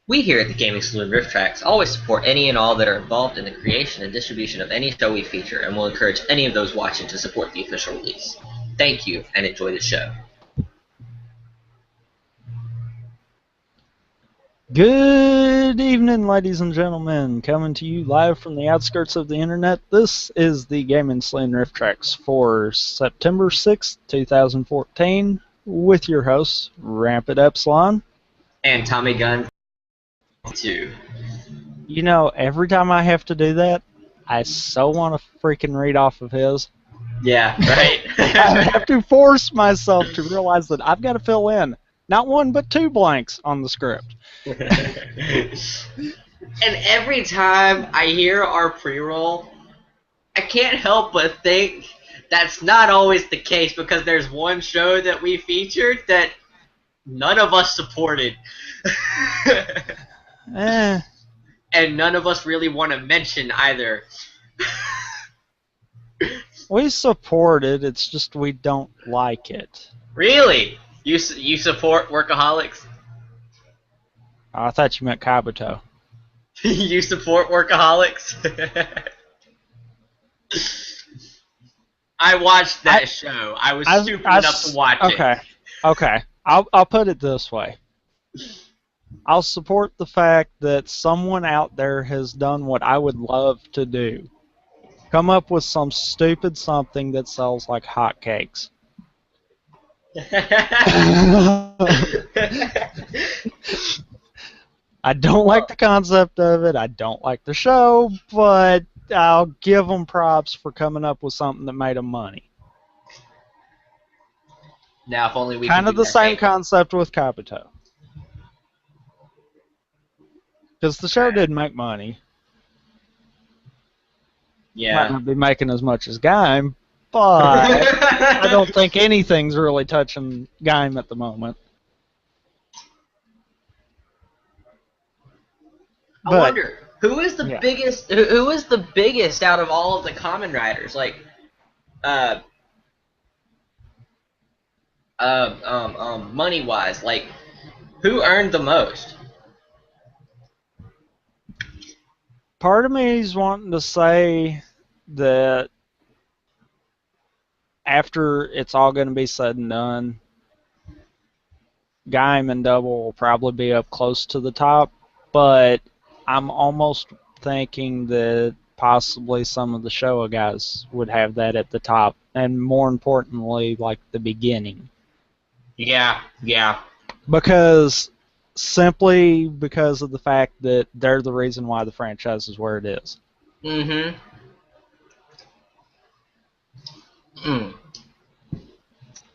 We here at the Gaming Saloon Rift Tracks always support any and all that are involved in the creation and distribution of any show we feature, and will encourage any of those watching to support the official release. Thank you, and enjoy the show. Good evening, ladies and gentlemen. Coming to you live from the outskirts of the internet. This is the Gaming Saloon Rift Tracks for September 6th, 2014, with your hosts, Rampant Epsilon. And Tommy Gunn 2. You know, every time I have to do that, I so want to freaking read off of his. Yeah, right? I have to force myself to realize that I've got to fill in not one but two blanks on the script. And every time I hear our pre-roll, I can't help but think that's not always the case, because there's one show that we featured that none of us supported. And none of us really want to mention either. We support it, it's just we don't like it. Really? You support Workaholics? Oh, I thought you meant Kabuto. You support Workaholics? I watched that show. I was stupid enough to watch it. Okay. I'll put it this way. I'll support the fact that someone out there has done what I would love to do. Come up with some stupid something that sells like hotcakes. I don't like the concept of it. I don't like the show, but I'll give them props for coming up with something that made them money. Now, if only we kind of the same concept with Kabuto. Because the show did make money. Yeah. Might not be making as much as Gaim, but I don't think anything's really touching Gaim at the moment. I wonder who is the biggest. Who is the biggest out of all of the Kamen Riders? Like, money wise, like, who earned the most? Part of me is wanting to say that after it's all going to be said and done, Gaim and Double will probably be up close to the top, but I'm almost thinking that possibly some of the Showa guys would have that at the top, and more importantly, like the beginning. Yeah. Simply because of the fact that they're the reason why the franchise is where it is.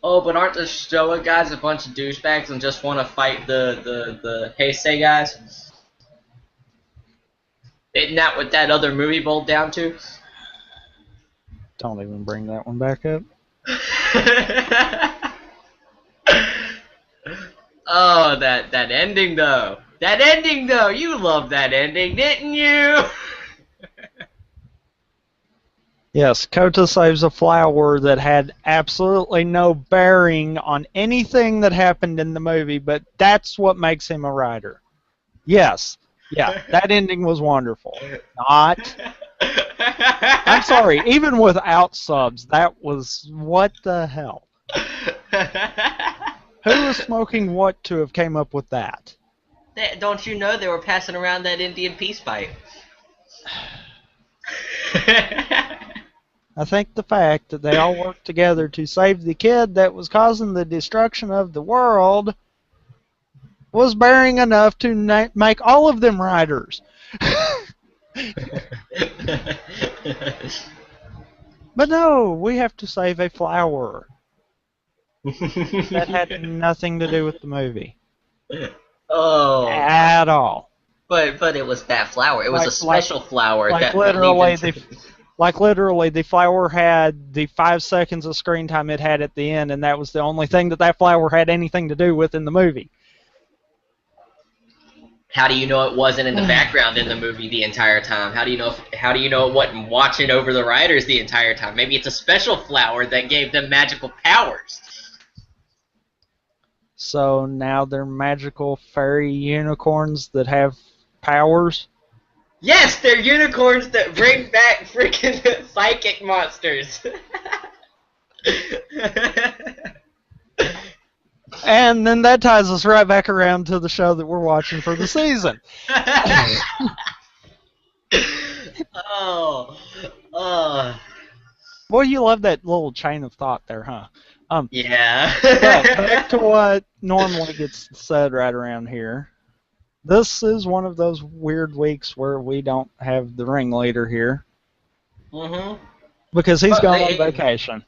Oh, but aren't the Showa guys a bunch of douchebags and just want to fight the Heisei guys? Isn't that what that other movie boiled down to? Don't even bring that one back up. Oh, that ending though. That ending though. You loved that ending, didn't you? Yes, Kota saves a flower that had absolutely no bearing on anything that happened in the movie, but that's what makes him a writer. Yes. Yeah, that ending was wonderful. Not. I'm sorry, even without subs, that was what the hell? Who was smoking what to have came up with that? Don't you know they were passing around that Indian peace pipe? I think the fact that they all worked together to save the kid that was causing the destruction of the world was bearing enough to make all of them writers. But no, we have to save a flower. That had nothing to do with the movie. Oh. At all. But it was that flower. It was a special flower. Like literally, the flower had the 5 seconds of screen time it had at the end, and that was the only thing that flower had anything to do with in the movie. How do you know it wasn't in the background in the movie the entire time? How do you know it wasn't watching over the writers the entire time? Maybe it's a special flower that gave them magical powers. So now they're magical fairy unicorns that have powers. Yes, they're unicorns that bring back freaking psychic monsters. And then that ties us right back around to the show that we're watching for the season. Oh, oh. Well, you love that little chain of thought there, huh? Yeah. But back to what normally gets said right around here. This is one of those weird weeks where we don't have the ringleader here. Mm-hmm. Because he's gone on vacation.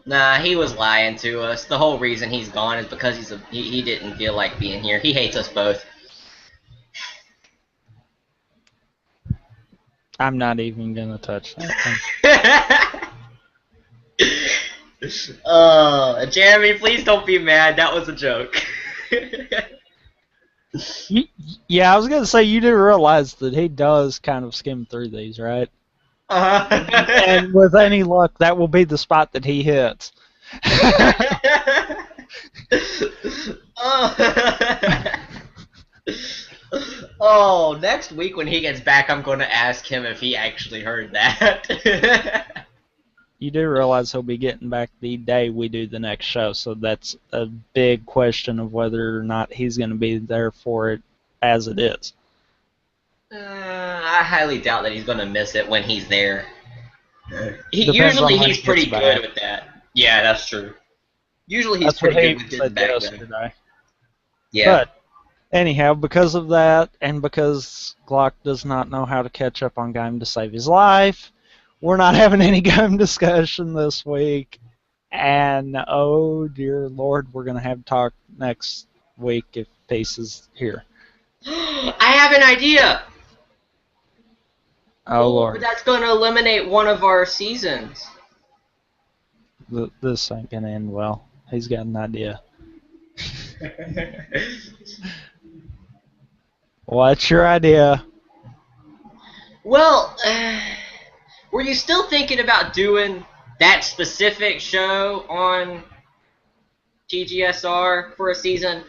Nah, he was lying to us. The whole reason he's gone is because he didn't feel like being here. He hates us both. I'm not even gonna touch that. Jeremy, please don't be mad. That was a joke. Yeah, I was gonna say, you do realize that he does kind of skim through these, right? And with any luck, that will be the spot that he hits. Oh, next week when he gets back, I'm going to ask him if he actually heard that. You do realize he'll be getting back the day we do the next show, so that's a big question of whether or not he's going to be there for it as it is. I highly doubt that he's going to miss it when he's there. Usually he's pretty good with that. Yeah, that's true. Usually he's pretty good with his background. Yeah. But anyhow, because of that, and because Glock does not know how to catch up on Gaim to save his life, we're not having any Gaim discussion this week. And oh dear Lord, we're going to have to talk next week if Pace is here. I have an idea! Oh Lord. That's going to eliminate one of our seasons. This ain't going to end well. He's got an idea. What's your idea? Well, were you still thinking about doing that specific show on TGSR for a season?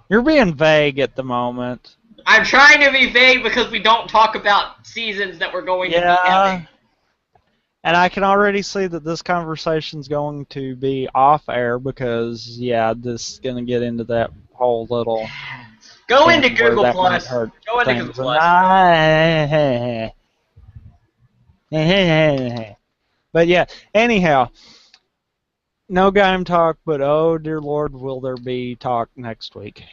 You're being vague at the moment. I'm trying to be vague because we don't talk about seasons that we're going to be having. And I can already see that this conversation's going to be off air because, yeah, this is going to get into that whole little... Go into Google Plus. Go into Google Plus. But yeah, anyhow, no Gaim talk, but oh dear Lord, will there be talk next week?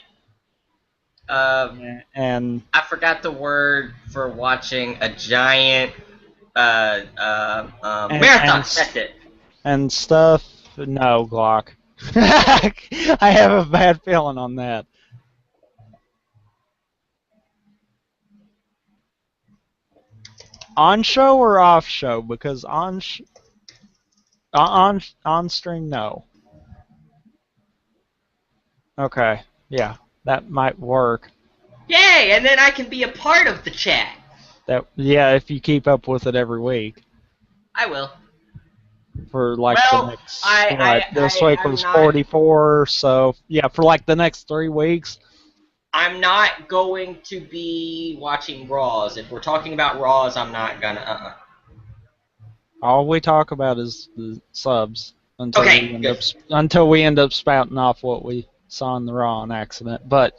And I forgot the word for watching a giant marathon. That's it. And stuff. No, Glock. I have a bad feeling on that. On show or off show? Because on stream, no. Okay, yeah, that might work. Yay! And then I can be a part of the chat. Yeah, if you keep up with it every week. I will. For like the next, this week was 44, so yeah, for like the next 3 weeks. I'm not going to be watching Raws. If we're talking about Raws, I'm not gonna. All we talk about is the subs until we end up spouting off what we saw in the Raw on accident. But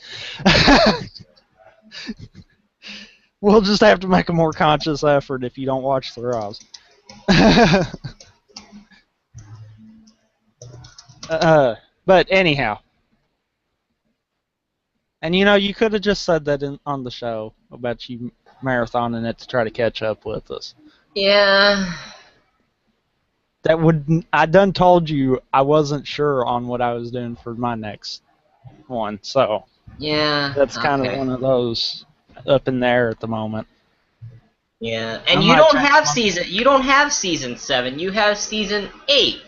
we'll just have to make a more conscious effort if you don't watch the Raws. But anyhow. And you know, you could have just said that on the show about you marathoning it to try to catch up with us. Yeah. I done told you I wasn't sure on what I was doing for my next one, so yeah, that's kind of one of those up in there at the moment. Yeah, and you don't have season 7. You have season 8.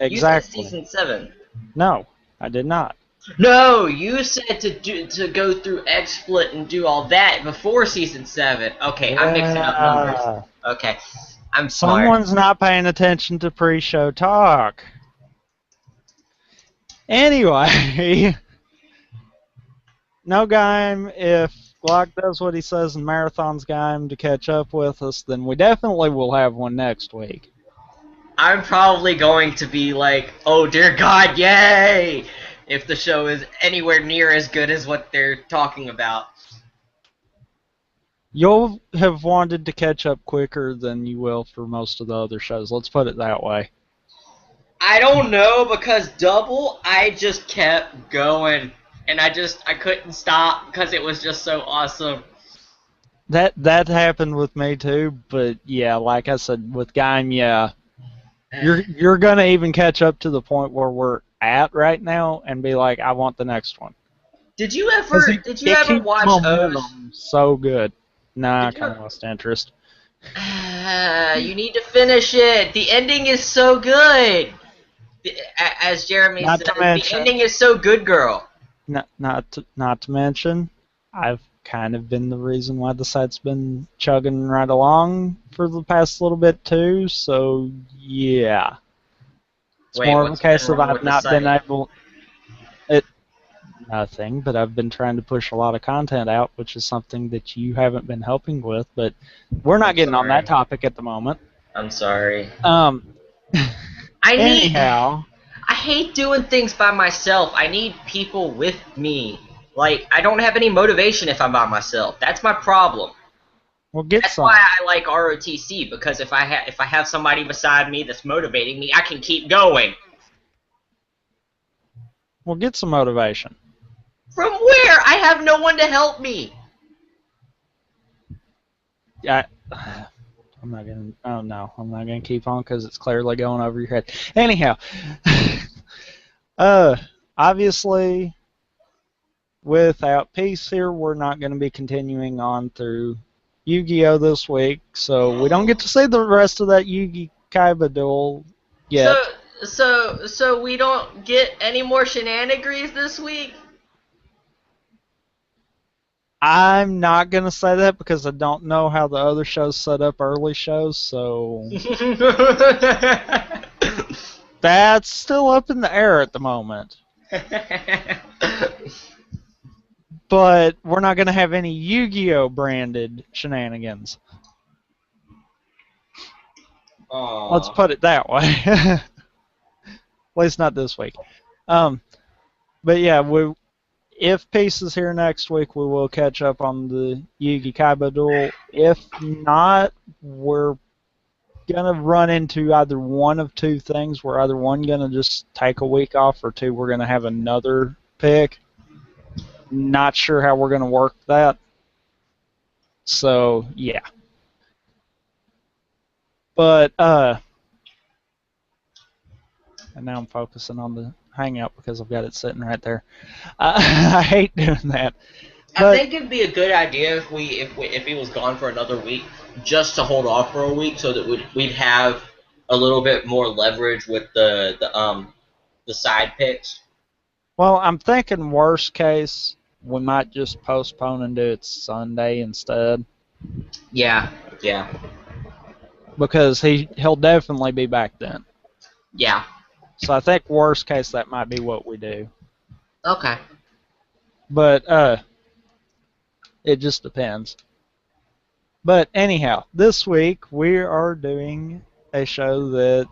Exactly. You said season 7. No, I did not. No, you said to go through XSplit and do all that before season 7. Okay, yeah. I'm mixing up numbers. Okay, I'm smart. Someone's not paying attention to pre-show talk. Anyway, no Gaim. If Glock does what he says and marathons Gaim to catch up with us, then we definitely will have one next week. I'm probably going to be like, oh dear God, yay! If the show is anywhere near as good as what they're talking about. You'll have wanted to catch up quicker than you will for most of the other shows. Let's put it that way. I don't know, because Double, I just kept going. And I couldn't stop because it was just so awesome. That happened with me too, but yeah, like I said, with Gaim, yeah, you're gonna even catch up to the point where we're at right now and be like, I want the next one. Did you ever Keeps watch O's? momentum so good. Nah, I Did kind you of lost interest. You need to finish it. The ending is so good. As Jeremy Not says, to the mention, ending is so good, girl. not to mention, I've kind of been the reason why the site's been chugging right along for the past little bit too. So yeah, it's Wait, more of a what's been case of wrong I've with the not been site? able. Nothing, but I've been trying to push a lot of content out, which is something that you haven't been helping with. But we're not I'm getting on that sorry. topic at the moment. I'm sorry. Um. I need. Anyhow, I hate doing things by myself. I need people with me. Like, I don't have any motivation if I'm by myself. That's my problem. we'll get That's why some. I like ROTC, because if I have somebody beside me that's motivating me, I can keep going. We'll get some motivation. From where? I have no one to help me. I, I'm not gonna. Oh no, I'm not gonna keep on because it's clearly going over your head. Anyhow, obviously, without Peace here, we're not going to be continuing on through Yu-Gi-Oh this week, so we don't get to see the rest of that Yu-Gi Kaiba duel So, yet. so we don't get any more shenanigans this week? I'm not going to say that because I don't know how the other shows set up early shows, so that's still up in the air at the moment. But we're not going to have any Yu-Gi-Oh branded shenanigans. Aww. Let's put it that way. At least not this week. But yeah, if Peace is here next week, we will catch up on the Yu-Gi Kaiba duel. If not, we're gonna run into either one of two things. We're either one gonna just take a week off, or two we're gonna have another pick. Not sure how we're gonna work that. So yeah. But and now I'm focusing on the Hangout because I've got it sitting right there. I hate doing that. I think it'd be a good idea if he was gone for another week, just to hold off for a week, so that we'd have a little bit more leverage with the side picks. Well, I'm thinking worst case, we might just postpone and do it Sunday instead. Yeah, yeah, Because he'll definitely be back then. yeah. So I think worst case that might be what we do. Okay. But it just depends. But anyhow, this week we are doing a show that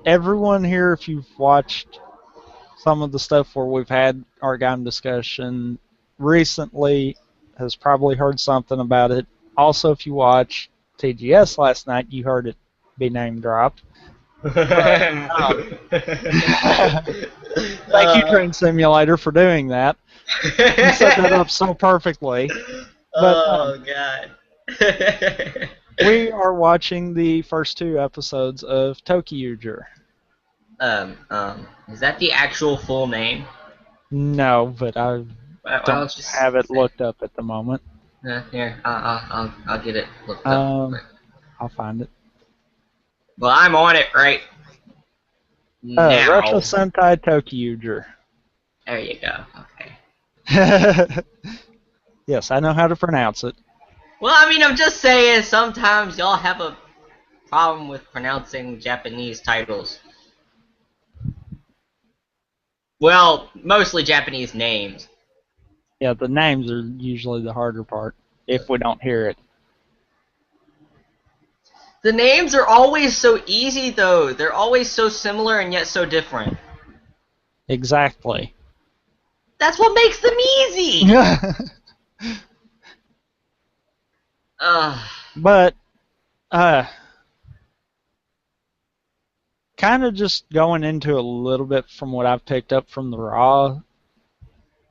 everyone here, if you've watched some of the stuff where we've had our Gaim discussion recently, has probably heard something about it. Also, if you watched TGS last night, you heard it be name dropped. But, thank you, Train Simulator, for doing that. You set that up so perfectly. But, God. we are watching the first two episodes of ToQGer. Is that the actual full name? No, but I don't have it looked up at the moment. Here, I'll get it looked up. I'll find it. Well, I'm on it right now. Ressha Sentai ToQGer. There you go. Okay. Yes, I know how to pronounce it. Well, I mean, I'm just saying, sometimes y'all have a problem with pronouncing Japanese titles. Well, mostly Japanese names. Yeah, the names are usually the harder part if we don't hear it. The names are always so easy, though. They're always so similar and yet so different. Exactly. That's what makes them easy! But, kind of just going into a little bit from what I've picked up from the Raw,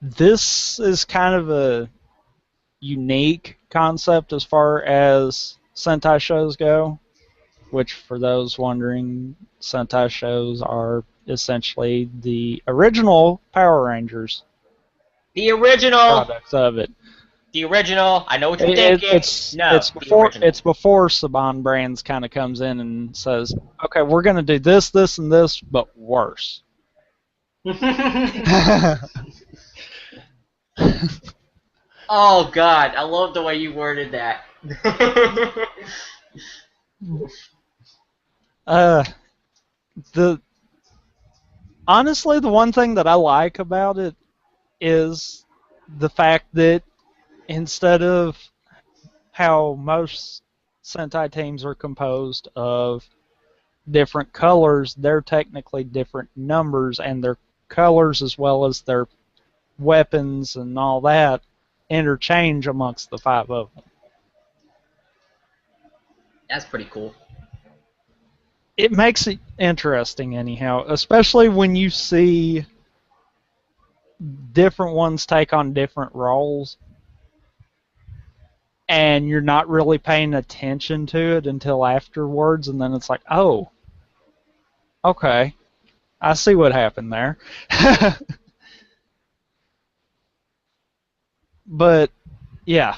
this is kind of a unique concept as far as Sentai shows go, which for those wondering, Sentai shows are essentially the original Power Rangers The original! products of it. The original. I know what you're thinking. It's before Saban Brands kind of comes in and says, okay, we're going to do this, this, and this, but worse. Oh God, I love the way you worded that. Honestly, the one thing that I like about it is the fact that instead of how most Sentai teams are composed of different colors, they're technically different numbers, and their colors as well as their weapons and all that interchange amongst the 5 of them. That's pretty cool. It makes it interesting anyhow, especially when you see different ones take on different roles and you're not really paying attention to it until afterwards, and then it's like, oh, okay, I see what happened there. But yeah,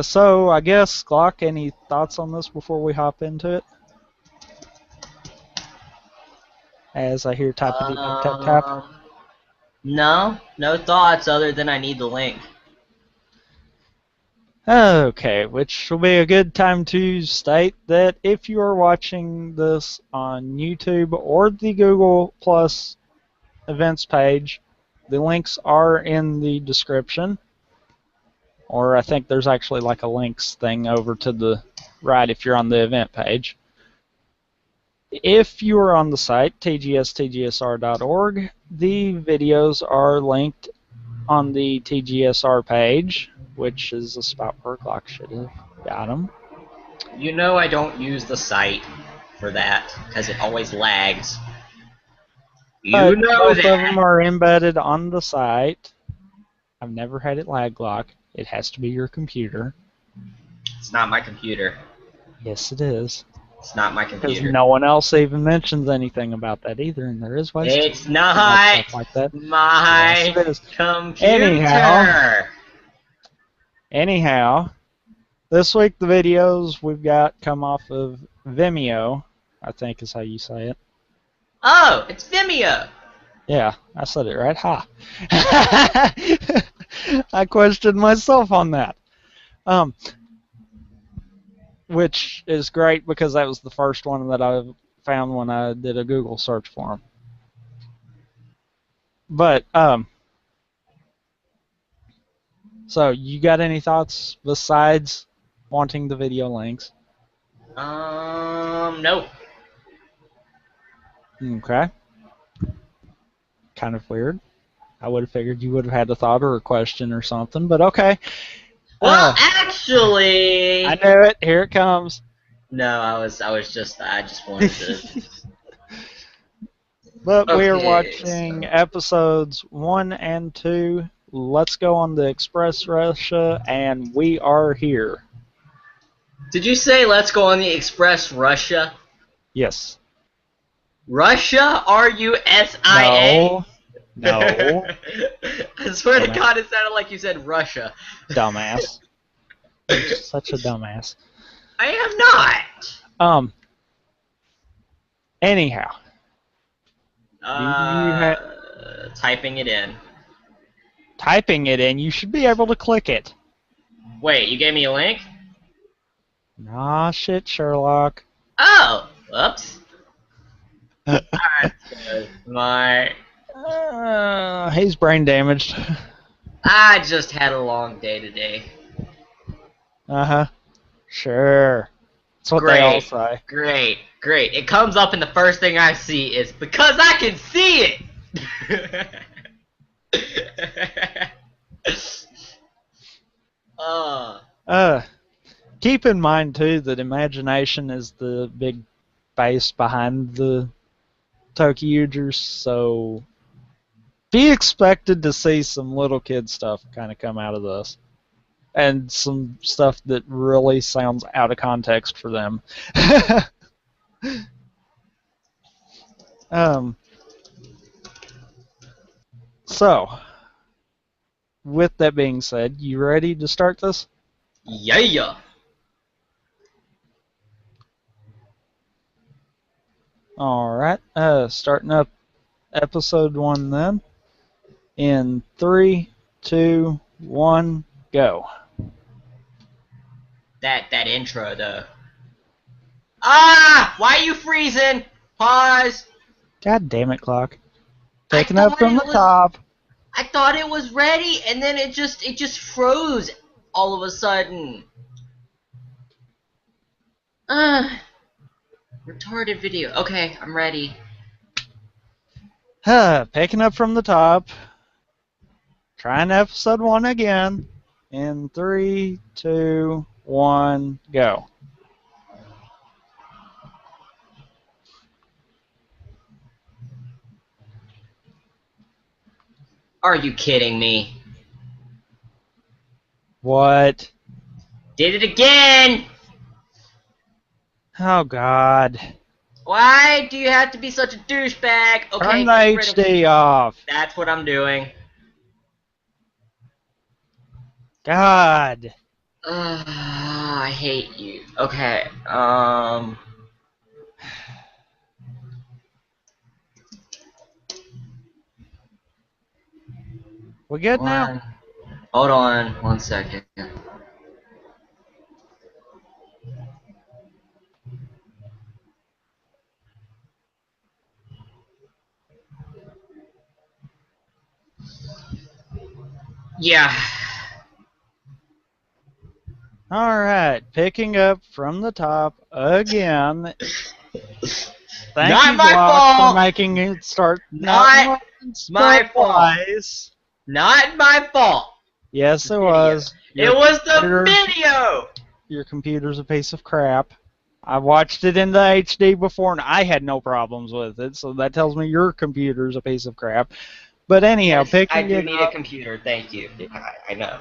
so I guess, Glock, any thoughts on this before we hop into it? As I hear tappity tap tap tap. No thoughts other than I need the link. Okay, which will be a good time to state that if you are watching this on YouTube or the Google Plus events page, the links are in the description. Or I think there's actually like a links thing over to the right if you're on the event page. If you are on the site, tgstgsr.org, the videos are linked on the TGSR page, which is a spot where Glock should have got them. You know I don't use the site for that, because it always lags. You know both that. of them are embedded on the site. I've never had it lag, Glock. It has to be your computer. It's not my computer. Yes, it is. It's not my computer. Because no one else even mentions anything about that either, and there is ways it's not like that. my Yes, computer. Anyhow, this week the videos we've got come off of Vimeo, I think is how you say it. Oh, it's Vimeo. Yeah, I said it right. Ha. I questioned myself on that. Which is great because that was the first one that I found when I did a Google search for them. But, so you got any thoughts besides wanting the video links? No. Okay. Kind of weird. I would have figured you would have had a thought or a question or something, but okay. Well, actually, I knew it. Here it comes. No, I just wanted to. But Okay, we are watching episodes 1 and 2. Let's go on the Express Russia, and we are here. Did you say let's go on the Express Russia? Yes. Russia? R-U-S-I-A? No. I swear to God, it sounded like you said Russia. Dumbass. You're such a dumbass. I am not. Anyhow. Typing it in. Typing it in, you should be able to click it. Wait, you gave me a link? Nah, shit, Sherlock. Oh, whoops. Alright, so my He's brain damaged. I just had a long day today. Uh-huh. Sure. That's what they all Great, say. great, great. It comes up and the first thing I see is because I can see it. uh, Keep in mind, too, that imagination is the big base behind the ToQGers, so be expected to see some little kid stuff kind of come out of this. And some stuff that really sounds out of context for them. So, with that being said, you ready to start this? yeah. Alright, starting up episode 1 then. In 3, 2, 1, go. That intro though. Ah! Why are you freezing? Pause. God damn it, clock. Taking up from the top. I thought it was ready, and then it just froze all of a sudden. Retarded video. Okay, I'm ready. Picking up from the top. Trying episode 1 again. In 3, 2, 1, go. Are you kidding me? What? Did it again! Oh, God. Why do you have to be such a douchebag? Okay, Turn the HD off. That's what I'm doing. God. I hate you. Okay, We good now? Hold on 1 second. Yeah. Alright, picking up from the top again. Thank Not you, my Block, fault! for making it start Not once, my but fault. twice. Not my fault. Yes, it was. It was the video! Your computer's a piece of crap. I watched it in the HD before, and I had no problems with it, so that tells me your computer's a piece of crap. But anyhow, Yes, I do need a computer, thank you. I know.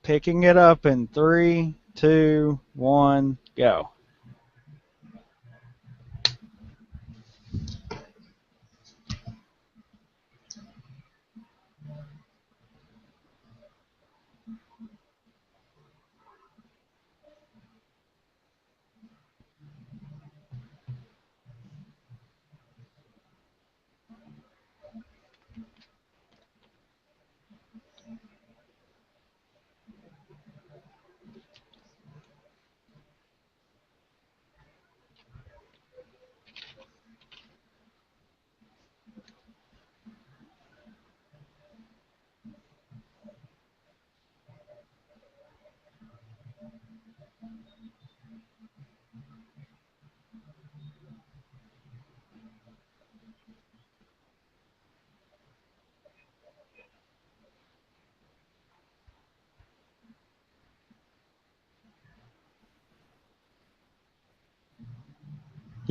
Picking it up in 3, 2, 1, go.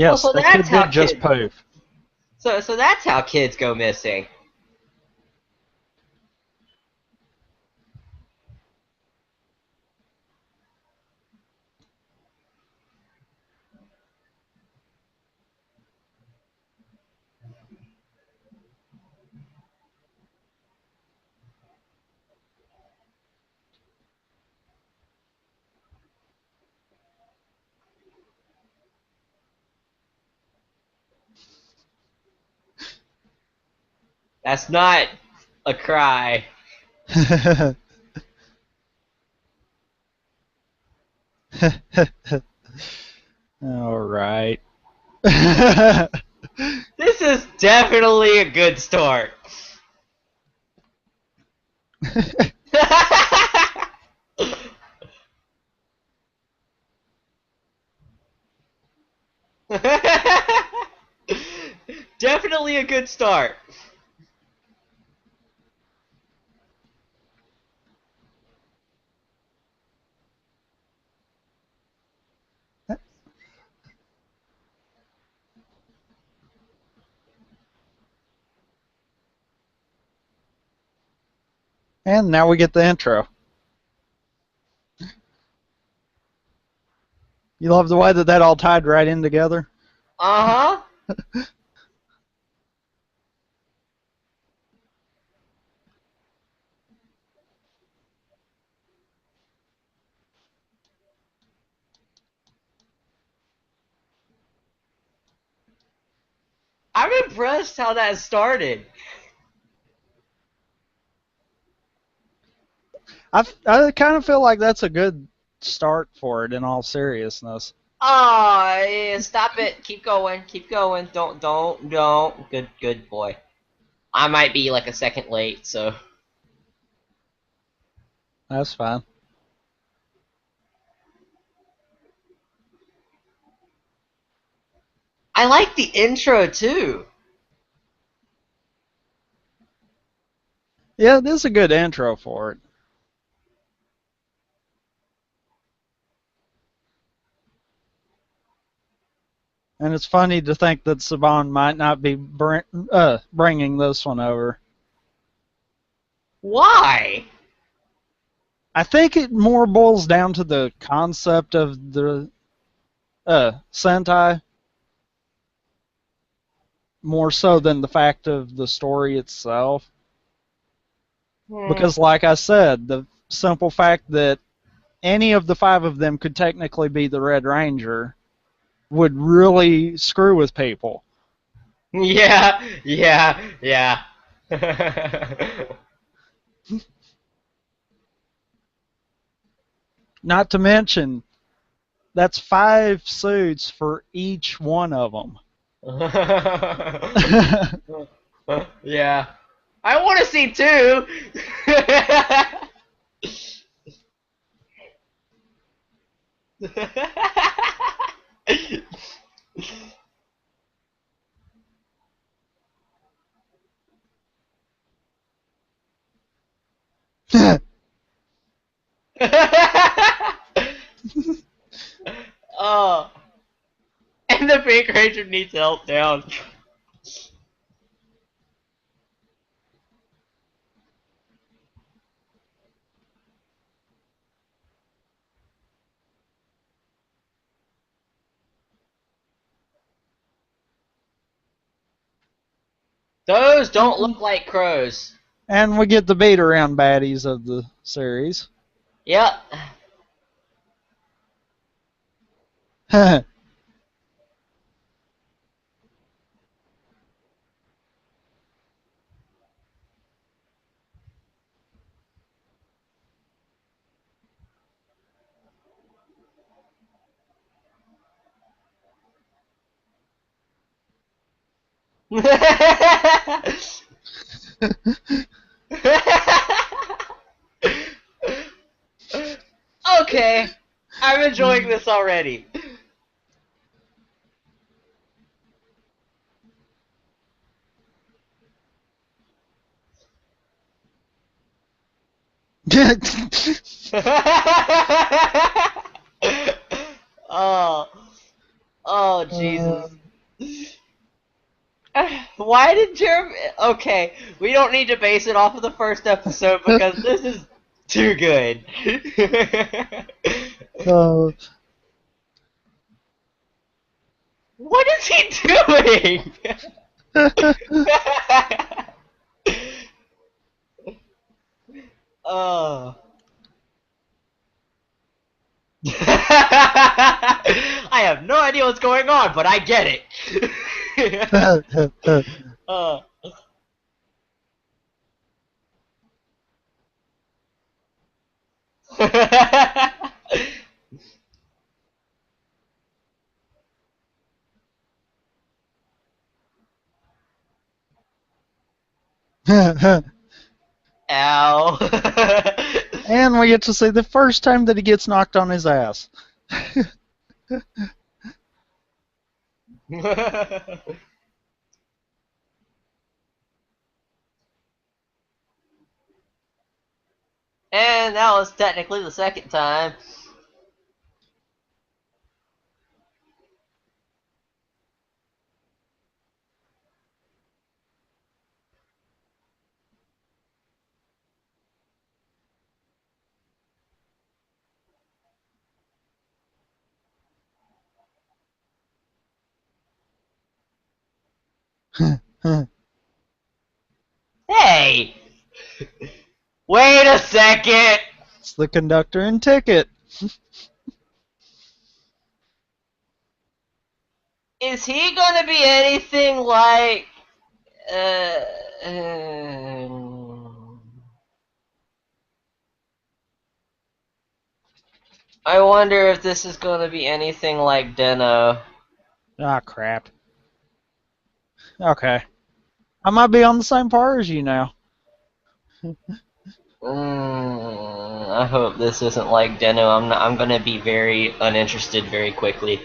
Yes, so the that's kid did just poof. So that's how kids go missing. That's not a cry. All right. This is definitely a good start. Definitely a good start. And now we get the intro. You love the way that all tied right in together? Uh-huh. I'm impressed how that started. I kind of feel like that's a good start for it in all seriousness. Oh, yeah, stop it. Keep going. Keep going. Don't. Good boy. I might be like a second late, so. That's fine. I like the intro too. Yeah, this is a good intro for it. And it's funny to think that Saban might not be bringing this one over. Why? I think it more boils down to the concept of the Sentai more so than the fact of the story itself. Because, like I said, the simple fact that any of the five of them could technically be the Red Ranger would really screw with people. Yeah. Not to mention, that's 5 suits for each one of them. Yeah. I want to see two. Oh, and the Pink Ranger needs help down. Those don't look like crows. And we get the beat around baddies of the series. Yep. Okay, I'm enjoying this already. Oh, oh Jesus. Why did Jeremy? Okay, we don't need to base it off of the first episode because this is too good. uh, What is he doing? Oh. I have no idea what's going on, but I get it. uh. Ow. And we get to see the first time that he gets knocked on his ass. And that was technically the second time. Hey! Wait a second! It's the conductor and ticket. Is he gonna be anything like. Uh, um, I wonder if this is gonna be anything like Deno. Ah, crap. Okay. I might be on the same par as you now. I hope this isn't like Deno. I'm gonna be very uninterested very quickly.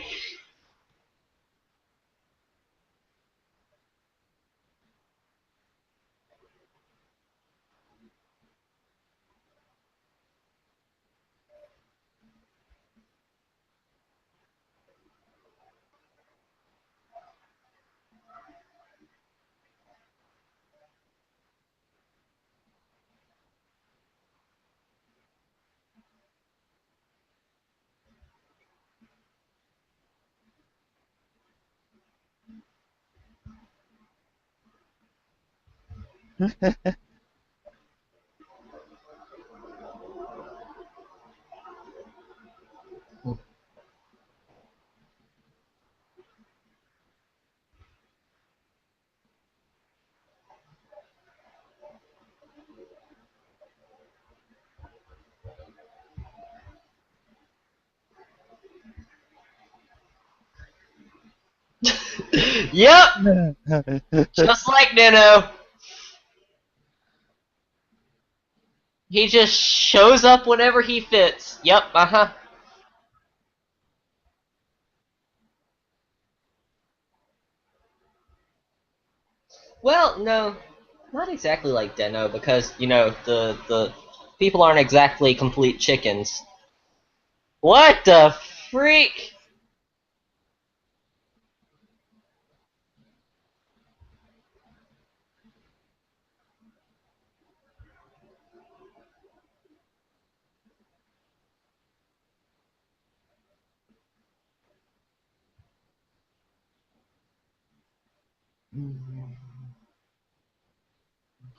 Yep! Just like Deno. He just shows up whenever he fits. Yep, uh-huh. Well, no, not exactly like Deno, because, the people aren't exactly complete chickens. What the freak?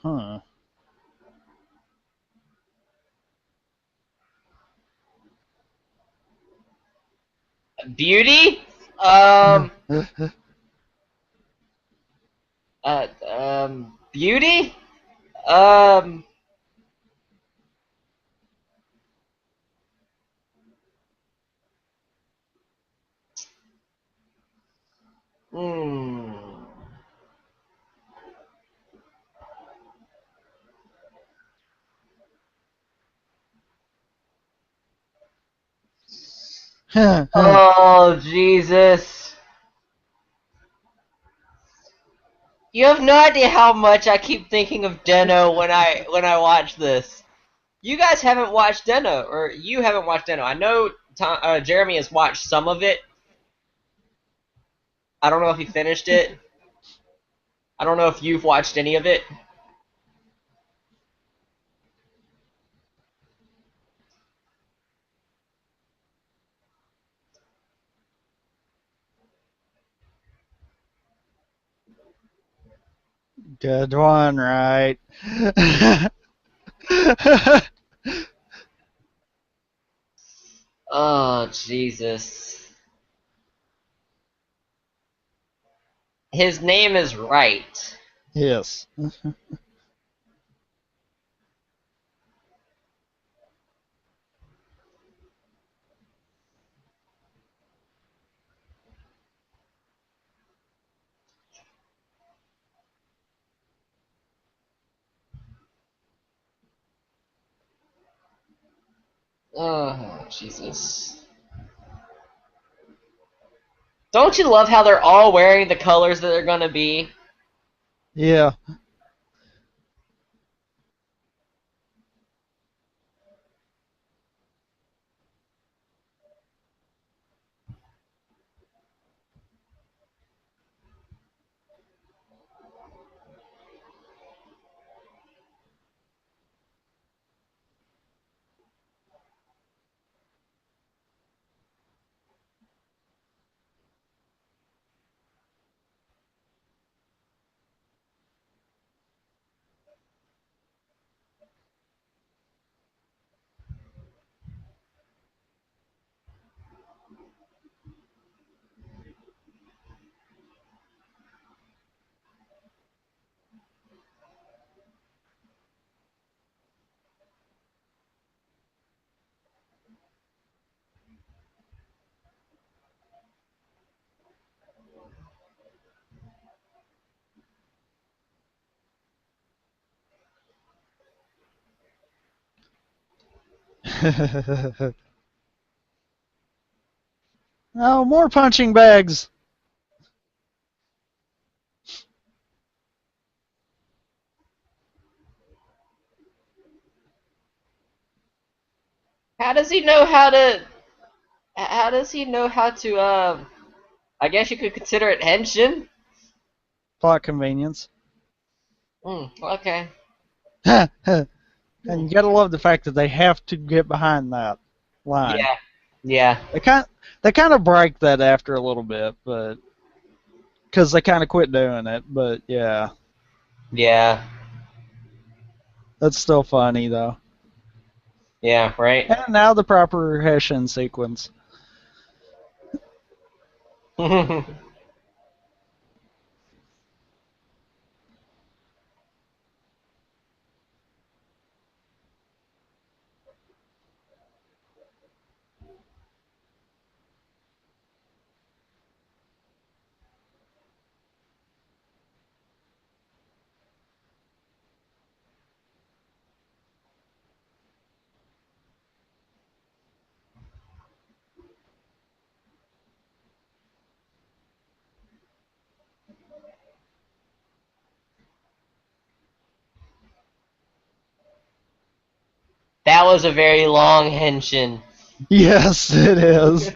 Huh. Beauty? Um, Beauty? Um, hmm. Oh, Jesus. You have no idea how much I keep thinking of Deno when I watch this. You guys haven't watched Deno, or you haven't watched Deno. I know Jeremy has watched some of it. I don't know if he finished it. I don't know if you've watched any of it. Good one, right? Oh, Jesus. His name is Right. Yes. Oh, Jesus. Don't you love how they're all wearing the colors that they're gonna be? Yeah. Oh, more punching bags. How does he know how to? How does he know how to? I guess you could consider it henshin. Plot convenience. Okay. And you gotta love the fact that they have to get behind that line. Yeah. Yeah. They kind of break that after a little bit, but because they kind of quit doing it. But yeah, Yeah. that's still funny though. Yeah. Right. And now the proper Hessian sequence. That was a very long henshin. Yes, it is.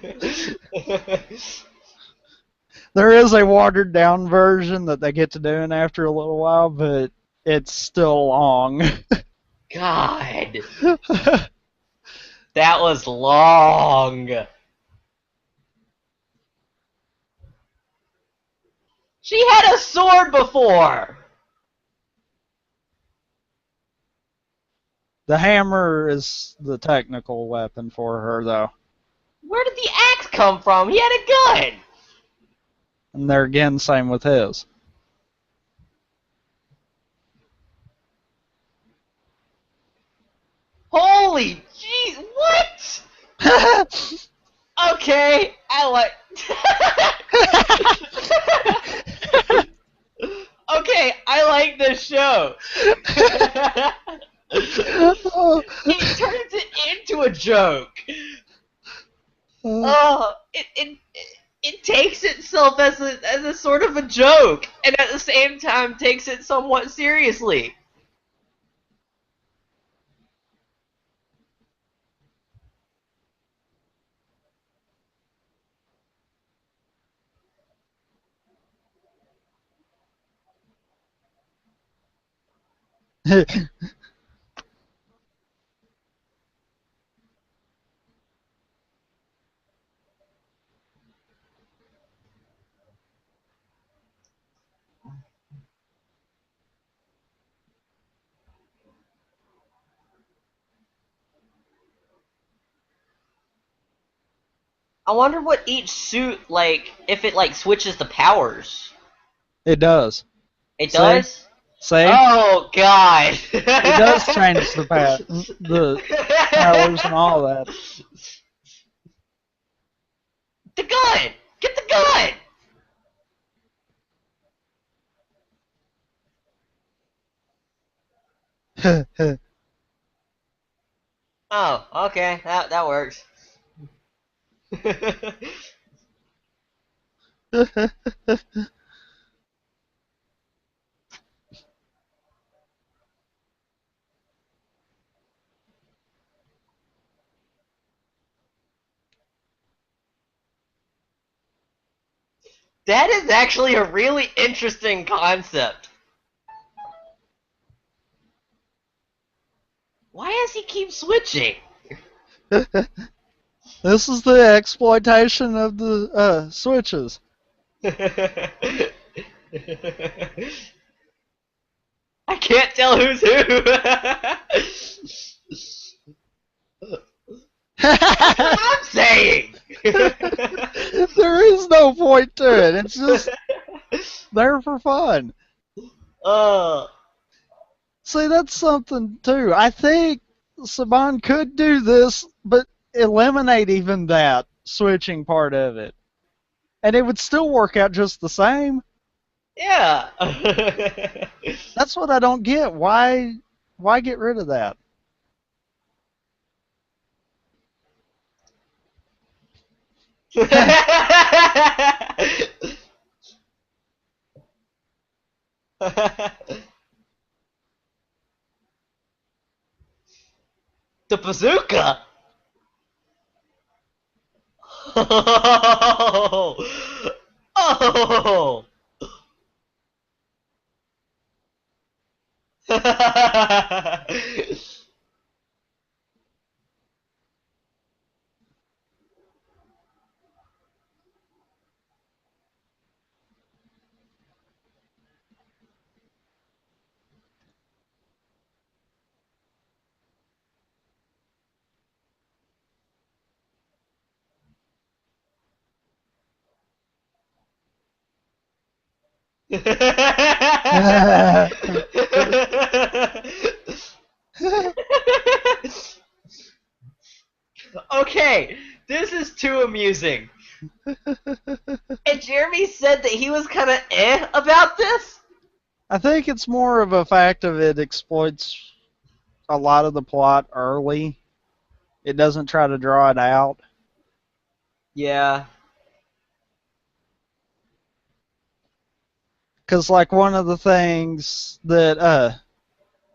There is a watered down version that they get to doing after a little while, but it's still long. God, that was long. She had a sword before. The hammer is the technical weapon for her, though. Where did the axe come from? He had a gun. And there again, same with his. Holy jeez, what? Okay, I like. Okay, I like this show. It turns it into a joke. Oh, it takes itself as a sort of a joke, and at the same time takes it somewhat seriously. I wonder what each suit like if it like switches the powers. It does. It See? does? See? Oh god. It does change the powers and all that. The gun! Get the gun! Oh, okay, that works. That is actually a really interesting concept. Why does he keep switching? This is the exploitation of the switches. I can't tell who's who. That's what I'm saying. There is no point to it. It's just there for fun. uh, See, that's something too. I think Saban could do this, but eliminate even that switching part of it, and it would still work out just the same. yeah. That's what I don't get. Why get rid of that? The bazooka. Oh. Oh. Okay, this is too amusing. And Jeremy said that he was kind of about this? I think it's more of a fact of it exploits a lot of the plot early. It doesn't try to draw it out. Yeah. Because, like, one of the things that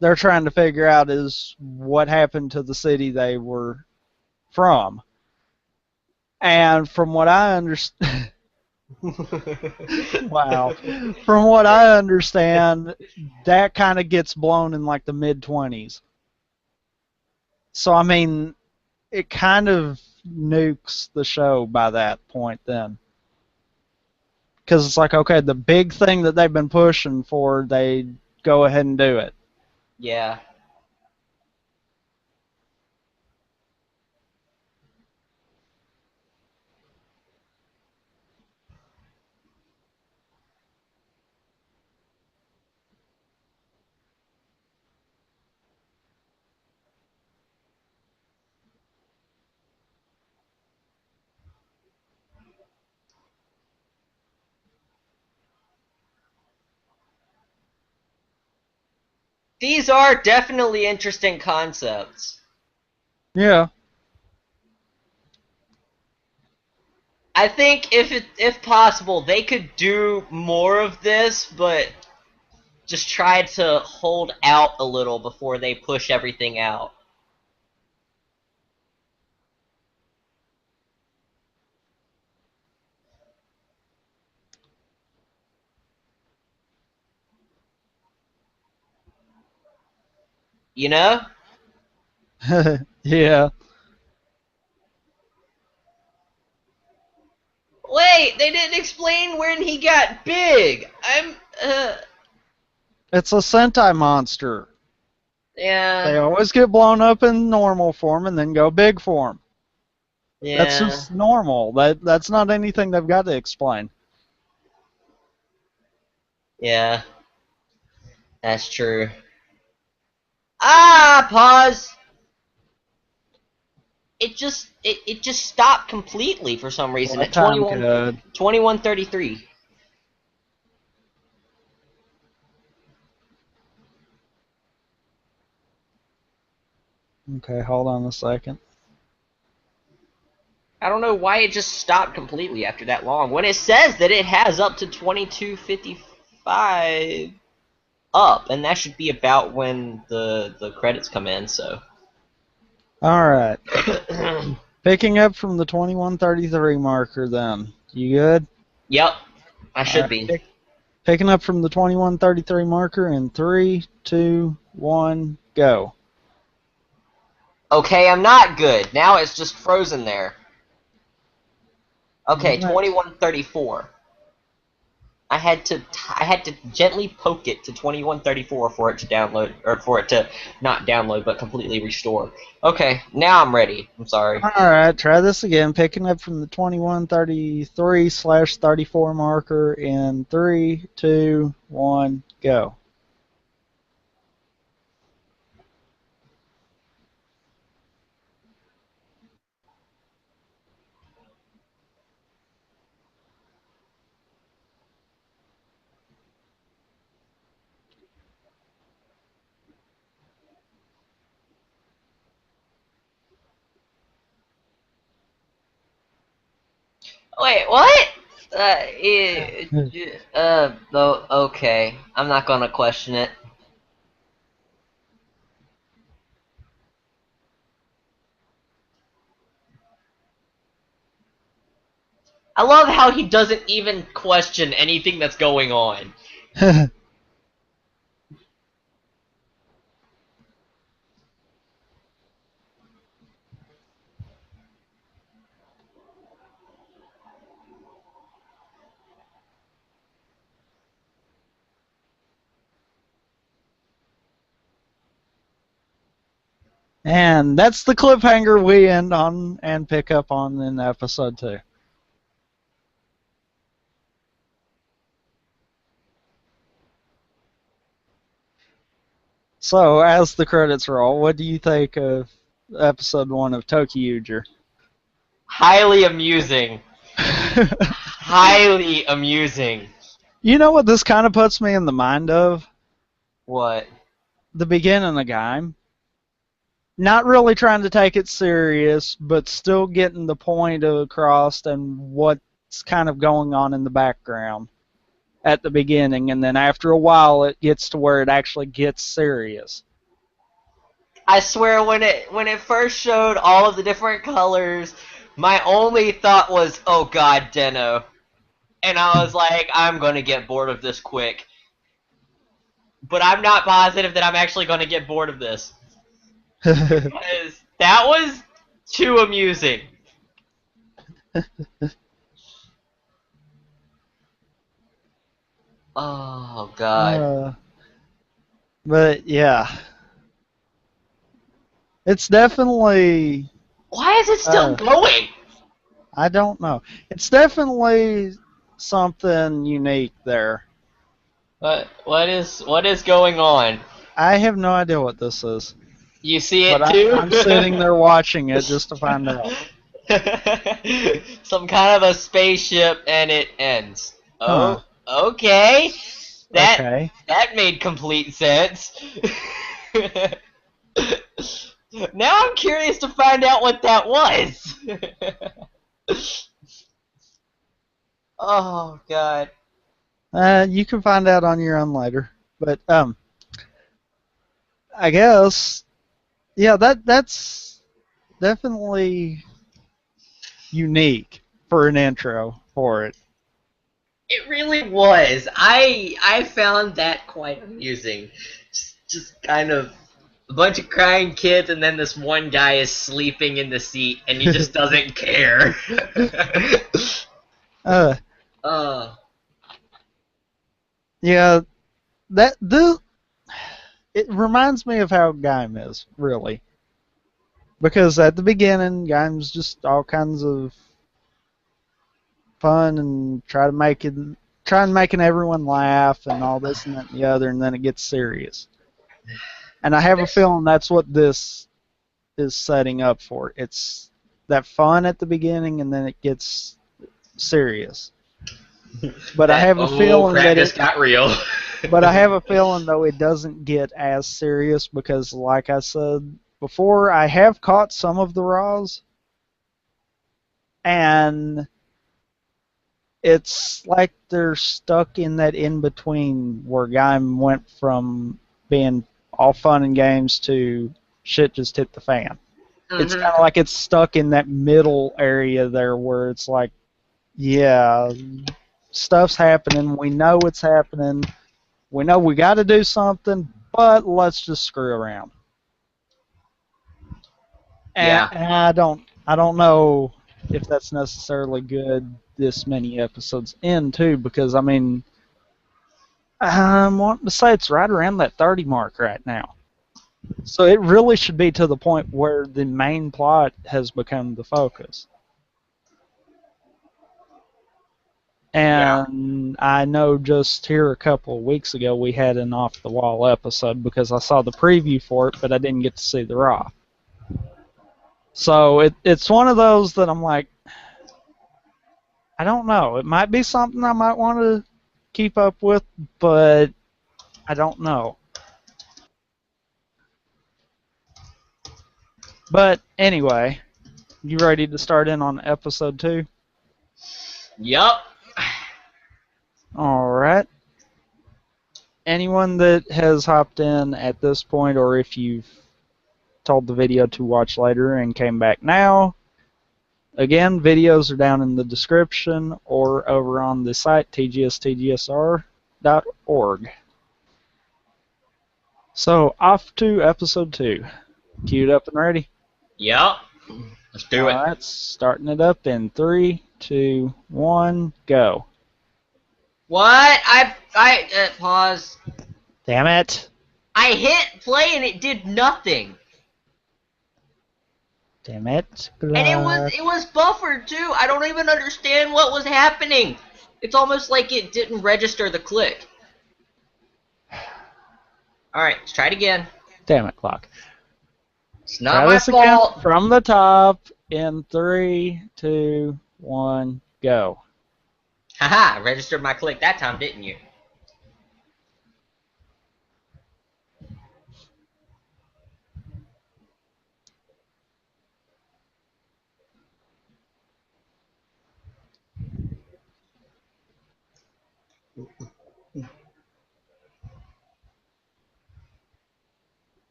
they're trying to figure out is what happened to the city they were from. And from what I understand, wow, from what I understand, that kind of gets blown in like the mid 20s. So, I mean, it kind of nukes the show by that point then. Because it's like, okay, the big thing that they've been pushing for, they go ahead and do it. Yeah. These are definitely interesting concepts. Yeah. I think if possible, they could do more of this, but just try to hold out a little before they push everything out. You know? Yeah. Wait, they didn't explain when he got big. It's a Sentai monster. They Yeah. always get blown up in normal form and then go big form. That's Yeah. just normal. That's not anything they've got to explain. Yeah. That's true. Ah, pause. It just stopped completely for some reason What at time code? 21:33. Okay, hold on a second. I don't know why it just stopped completely after that long. When it says that it has up to 22:55 up, and that should be about when the credits come in. So. All right. Picking up from the 21:33 marker, then. You good? Yep, I All should right. be. Picking up from the 21:33 marker in 3, 2, 1, go. Okay, I'm not good. Now it's just frozen there. Okay, All right. 21:34. I had to gently poke it to 21:34 for it to download, or for it to not download but completely restore. Okay, now I'm ready. I'm sorry. All right, try this again. Picking up from the 21:33/34 marker in 3, 2, 1, go. Wait, what? Okay. I'm not gonna question it. I love how he doesn't even question anything that's going on. And that's the cliffhanger we end on and pick up on in episode 2. So, as the credits roll, what do you think of episode 1 of ToQGer? Highly amusing. Highly amusing. You know what this kind of puts me in the mind of? What? The beginning of Gaim. Not really trying to take it serious, but still getting the point across and what's kind of going on in the background at the beginning, and then after a while it gets to where it actually gets serious. I swear when it first showed all of the different colors, my only thought was, oh god, Deno. And I was like, I'm gonna get bored of this quick. But I'm not positive that I'm actually gonna get bored of this. Because that was too amusing. Oh god. But yeah, it's definitely. Why is it still going? I don't know. It's definitely something unique there. What is going on? I have no idea what this is. You see it But too? I'm sitting there watching it just to find out. Some kind of a spaceship and it ends. Huh. Oh, okay. Okay. That made complete sense. Now I'm curious to find out what that was. Oh god. You can find out on your own later. But I guess yeah, that's definitely unique for an intro for it. It really was. I found that quite amusing. Just kind of a bunch of crying kids, and then this one guy is sleeping in the seat, and he just doesn't care. Yeah, it reminds me of how Gaim is, really. Because at the beginning, Gaim's just all kinds of fun and trying making everyone laugh and all this and that and the other, and then it gets serious. And I have a feeling that's what this is setting up for. It's that fun at the beginning, and then it gets serious. But I have a feeling that it got real. But I have a feeling though it doesn't get as serious because, like I said before. I have caught some of the Raws, and it's like they're stuck in that in-between where Gaim went from being all fun and games to shit just hit the fan. It's kind of like it's stuck in that middle area there where it's like, yeah, stuff's happening. We know it's happening. We know we got to do something, but let's just screw around. Yeah. And I don't know if that's necessarily good this many episodes in too, because I mean, I'm wanting to say it's right around that 30 mark right now. So it really should be to the point where the main plot has become the focus. And I know just here a couple of weeks ago we had an off-the-wall episode because I saw the preview for it, but I didn't get to see the Raw. So it's one of those that I'm like, I don't know. It might be something I might want to keep up with, but I don't know. But anyway, you ready to start in on episode 2? Yup. Alright. Anyone that has hopped in at this point, or if you've told the video to watch later and came back now, again, videos are down in the description or over on the site, tgstgsr.org. So, off to episode 2. Queued up and ready? Yup. Let's do it. Alright, starting it up in 3, 2, 1, go. What? Pause. Damn it. I hit play and it did nothing. Damn it. And it was buffered too. I don't even understand what was happening. It's almost like it didn't register the click. Alright, let's try it again. Damn it, clock. It's not my fault. Again from the top in 3, 2, 1, go. Haha, registered my click that time, didn't you?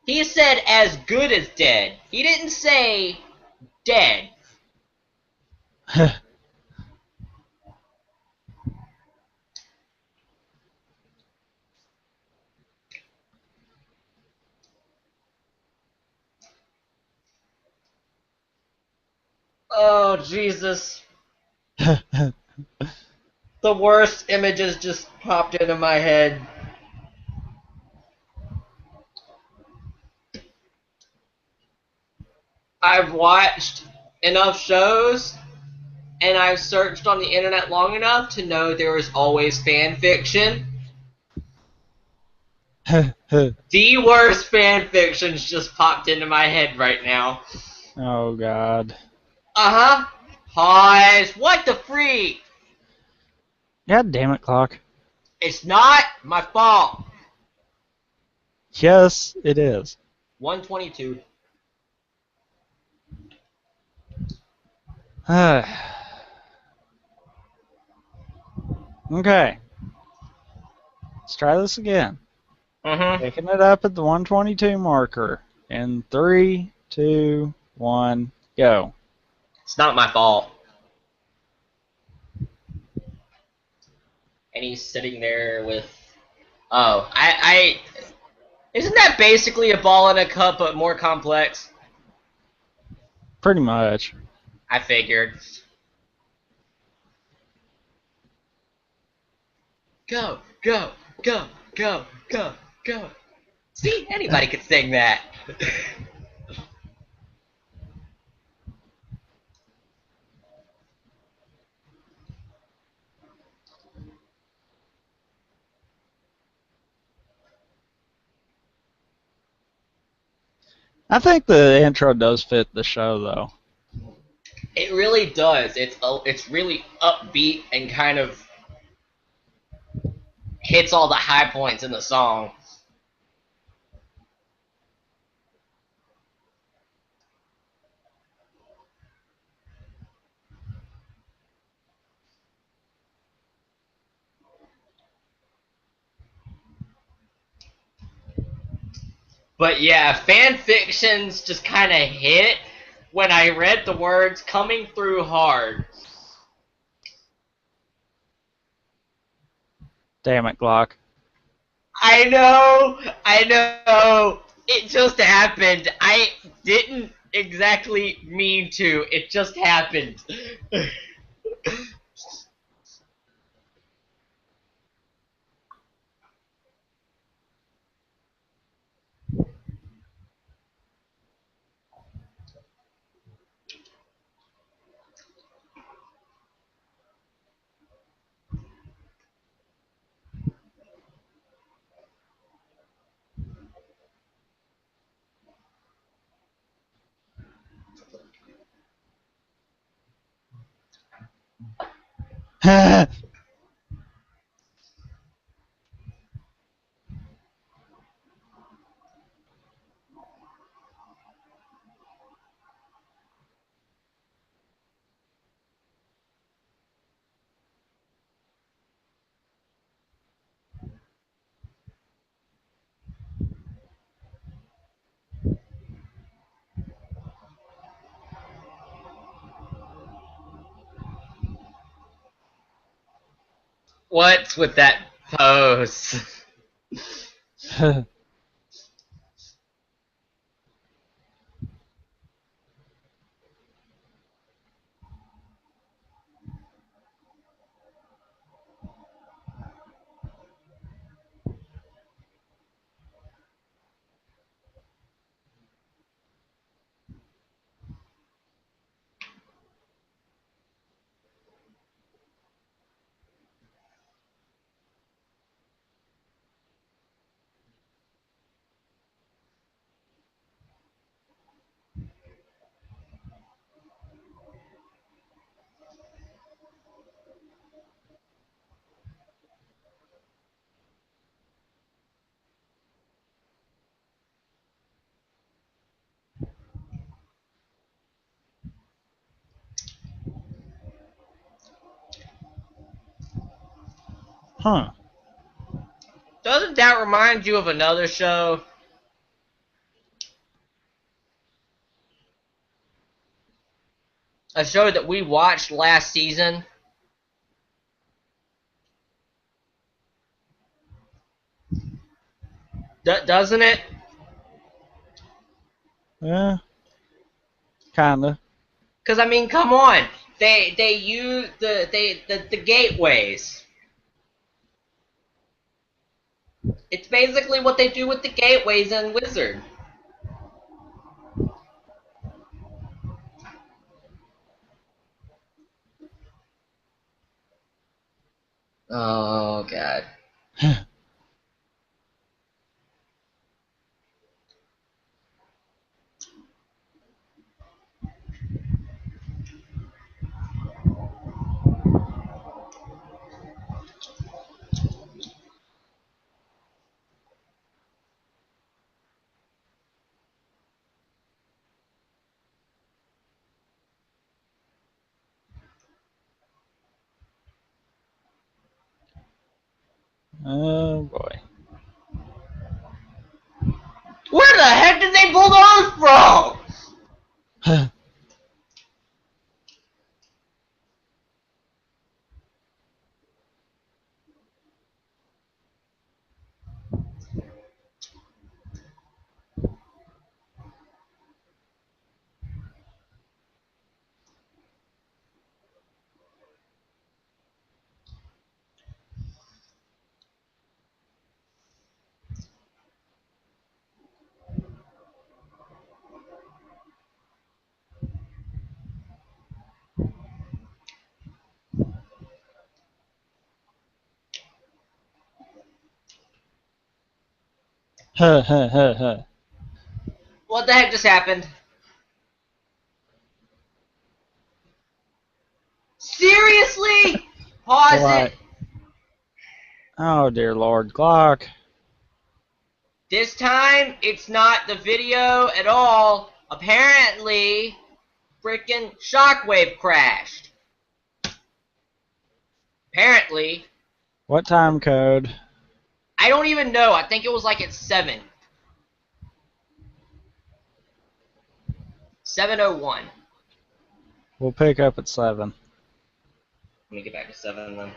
He said as good as dead. He didn't say dead. Oh, Jesus. The worst images just popped into my head. I've watched enough shows and I've searched on the internet long enough to know there is always fan fiction. The worst fan fictions just popped into my head right now. Oh, God. Uh-huh. Pause. What the freak? God damn it, clock. It's not my fault. Yes, it is. 122. Okay. Let's try this again. Picking it up at the 122 marker. In 3, 2, 1, go. It's not my fault. And he's sitting there with... Oh, Isn't that basically a ball in a cup, but more complex? Pretty much. I figured. Go, go, go, go, go, go. See, anybody could sing that. I think the intro does fit the show, though. It really does. It's really upbeat and kind of hits all the high points in the song. But yeah, fan fictions just kind of hit when I read the words "coming through hard." Damn it, Glock. I know. It just happened. I didn't exactly mean to. It just happened. What's with that pose? Huh. Doesn't that remind you of another show? A show that we watched last season? Doesn't it? Yeah, kinda. Because I mean, come on, they use the gateways. It's basically what they do with the gateways in Wizard. Oh god. Oh boy. Where the heck did they pull those from? Huh, huh, huh, huh. What the heck just happened? Seriously? Pause it. What? Oh dear Lord, Glock. This time, it's not the video at all. Apparently, freaking Shockwave crashed. Apparently. What time code? I don't even know. I think it was like at 7. 7:01. We'll pick up at 7. Let me get back to 7 then.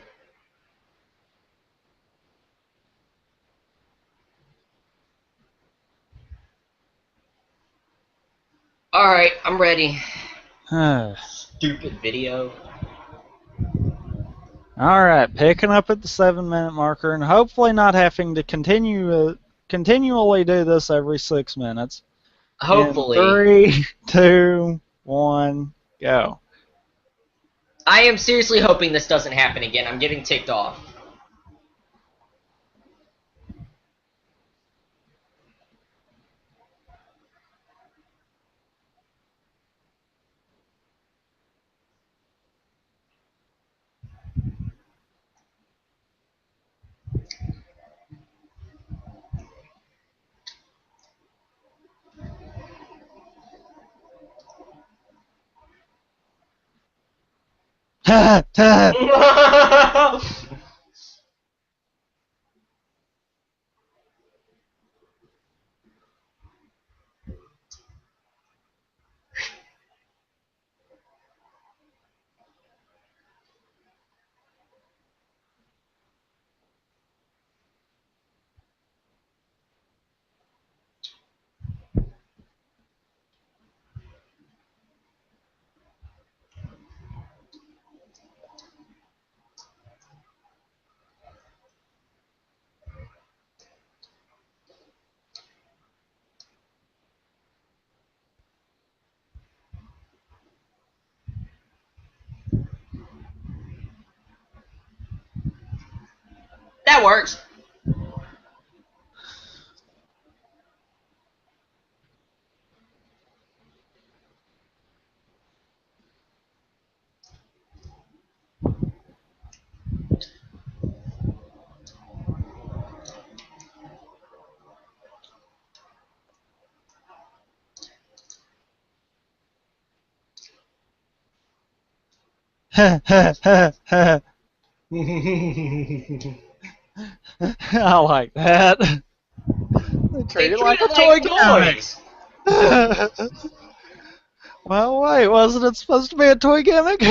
Alright, I'm ready. Stupid video. Alright, picking up at the 7-minute marker and hopefully not having to continually do this every 6 minutes. Hopefully. In 3, 2, 1, go. I am seriously hoping this doesn't happen again. I'm getting ticked off. That works. I like that. They treat They it treat like a it like toy toys. gimmick. Well, wait, wasn't it supposed to be a toy gimmick?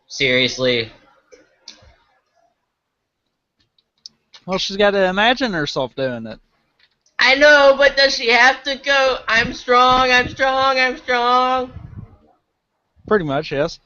Seriously. Well, she's got to imagine herself doing it. I know, but does she have to go, I'm strong, I'm strong, I'm strong? Pretty much, yes.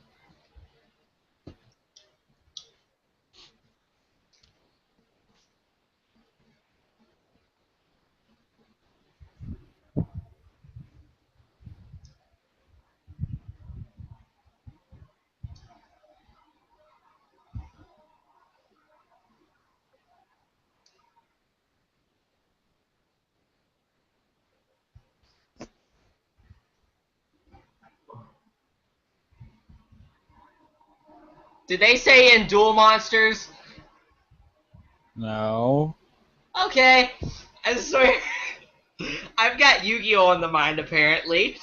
Did they say in Duel Monsters? No. Okay. I swear. I've got Yu-Gi-Oh! On the mind, apparently.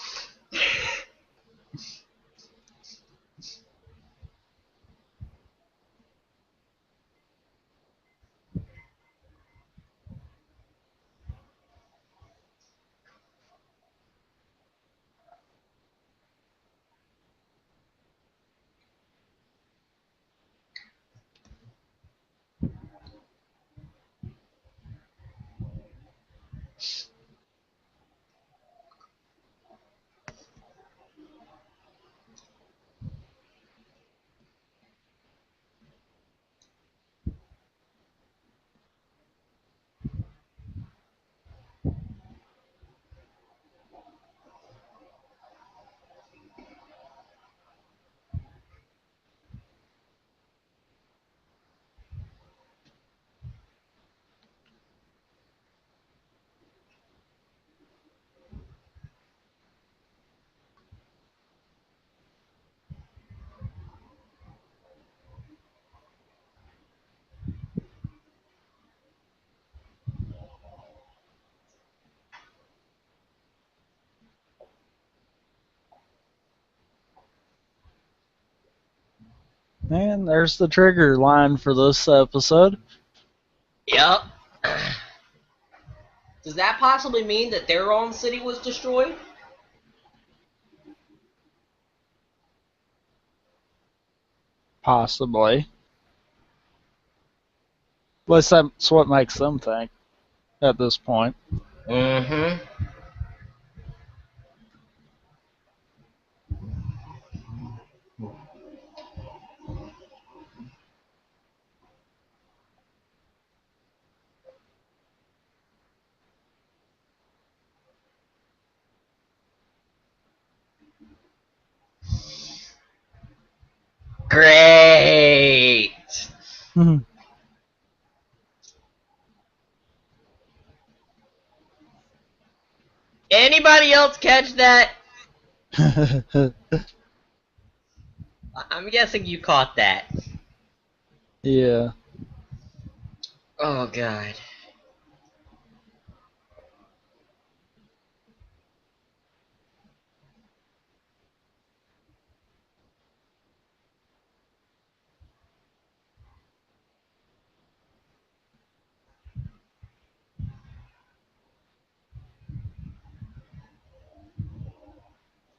And there's the trigger line for this episode. Yep. Does that possibly mean that their own city was destroyed? Possibly. At least that's what makes them think at this point. Mm-hmm. Great! Anybody else catch that? I'm guessing you caught that. Yeah. Oh, God.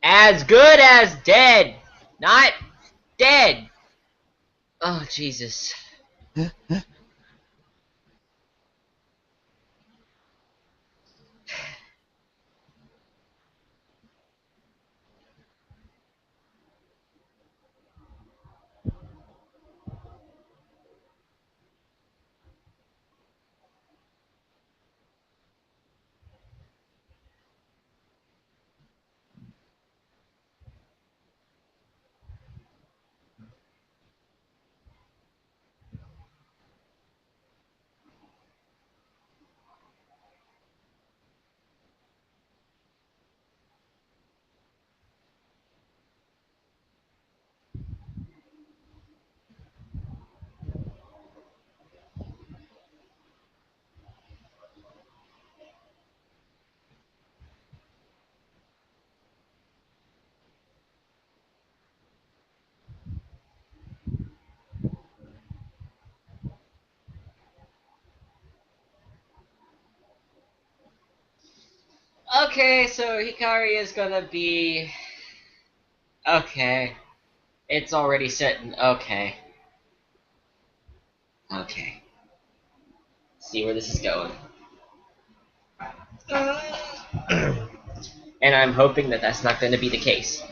As good as dead, not dead. Oh, Jesus. Okay, so Hikari is gonna be... Okay. It's already set in... Okay. Okay. See where this is going. And I'm hoping that that's not going to be the case.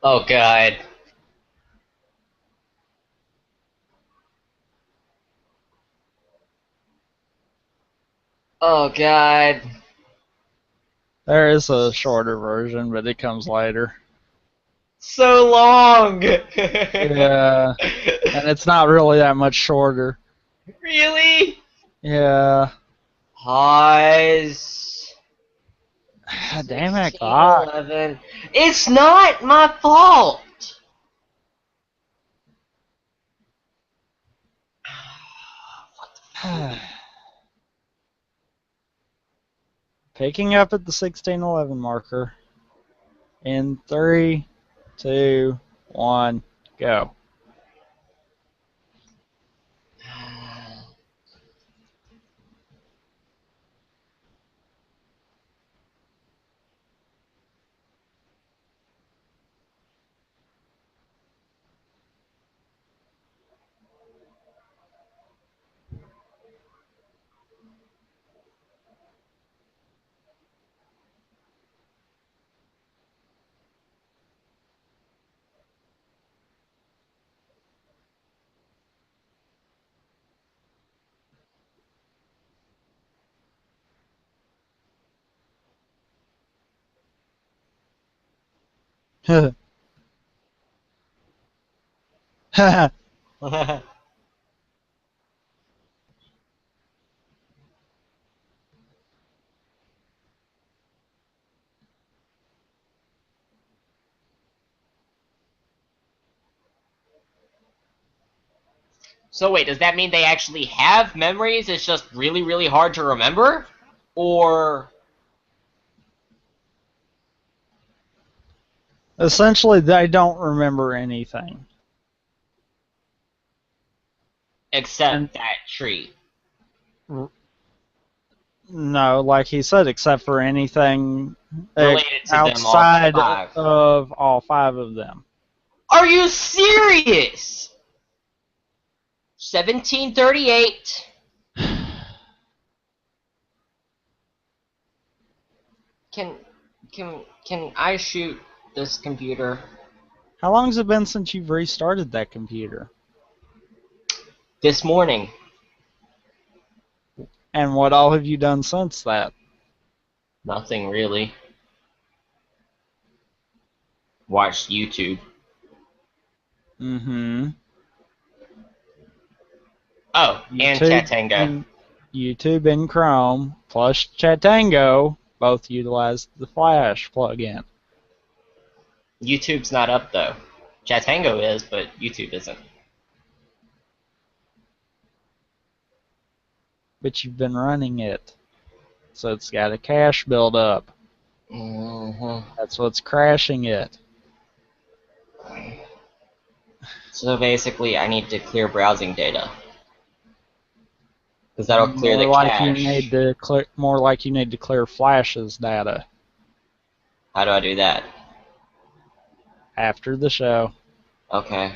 Oh god. Oh god. There is a shorter version, but it comes later. So long! Yeah. And it's not really that much shorter. Really? Yeah. Pause. Damn it, 16, clock. 11. It's not my fault! Picking up at the 1611 marker. In 3, 2, 1, go. So wait, does that mean they actually have memories? It's just really, really hard to remember? Or... Essentially, they don't remember anything. except And that tree? no, like he said, except for anything Related to them all outside five. of all 5 of them. Are you serious? 1738. Can can I shoot this computer? How long has it been since you've restarted that computer? This morning. And what all have you done since that? Nothing really. Watched YouTube. Mm-hmm. Oh, and Chatango. And YouTube and Chrome plus Chatango both utilize the Flash plugin. YouTube's not up though. Chatango is, but YouTube isn't. But you've been running it, so it's got a cache build up. Mm-hmm. That's what's crashing it. So basically, I need to clear browsing data. Because that'll clear More the like cache. more like you need to clear Flash's data How do I do that? after the show. Okay.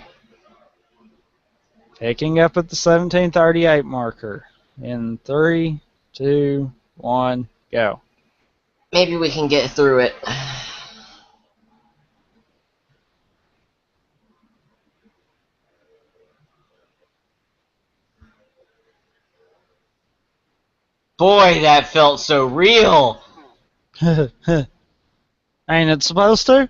Picking up at the 1738 marker. In 3, 2, 1, go. Maybe we can get through it. Boy, that felt so real! Ain't it supposed to?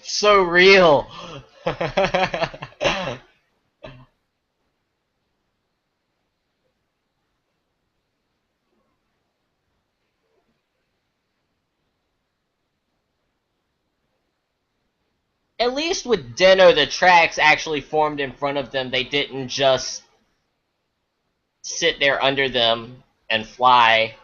So real! At least with Deno, the tracks actually formed in front of them. They didn't just sit there under them and fly.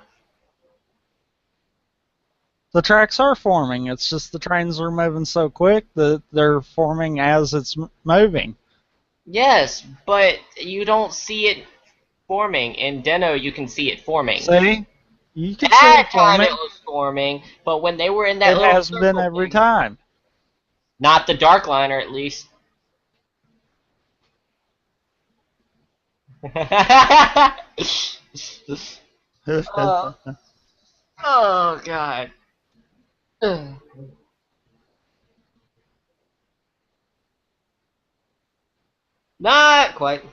The tracks are forming. It's just the trains are moving so quick that they're forming as it's moving. Yes, but you don't see it forming. In Deno, you can see it forming. See? You can see That it time forming. it was forming, but when they were in that It little has been circle every thing- time. Not the Dark Liner, at least. Oh. Oh, God. Not quite.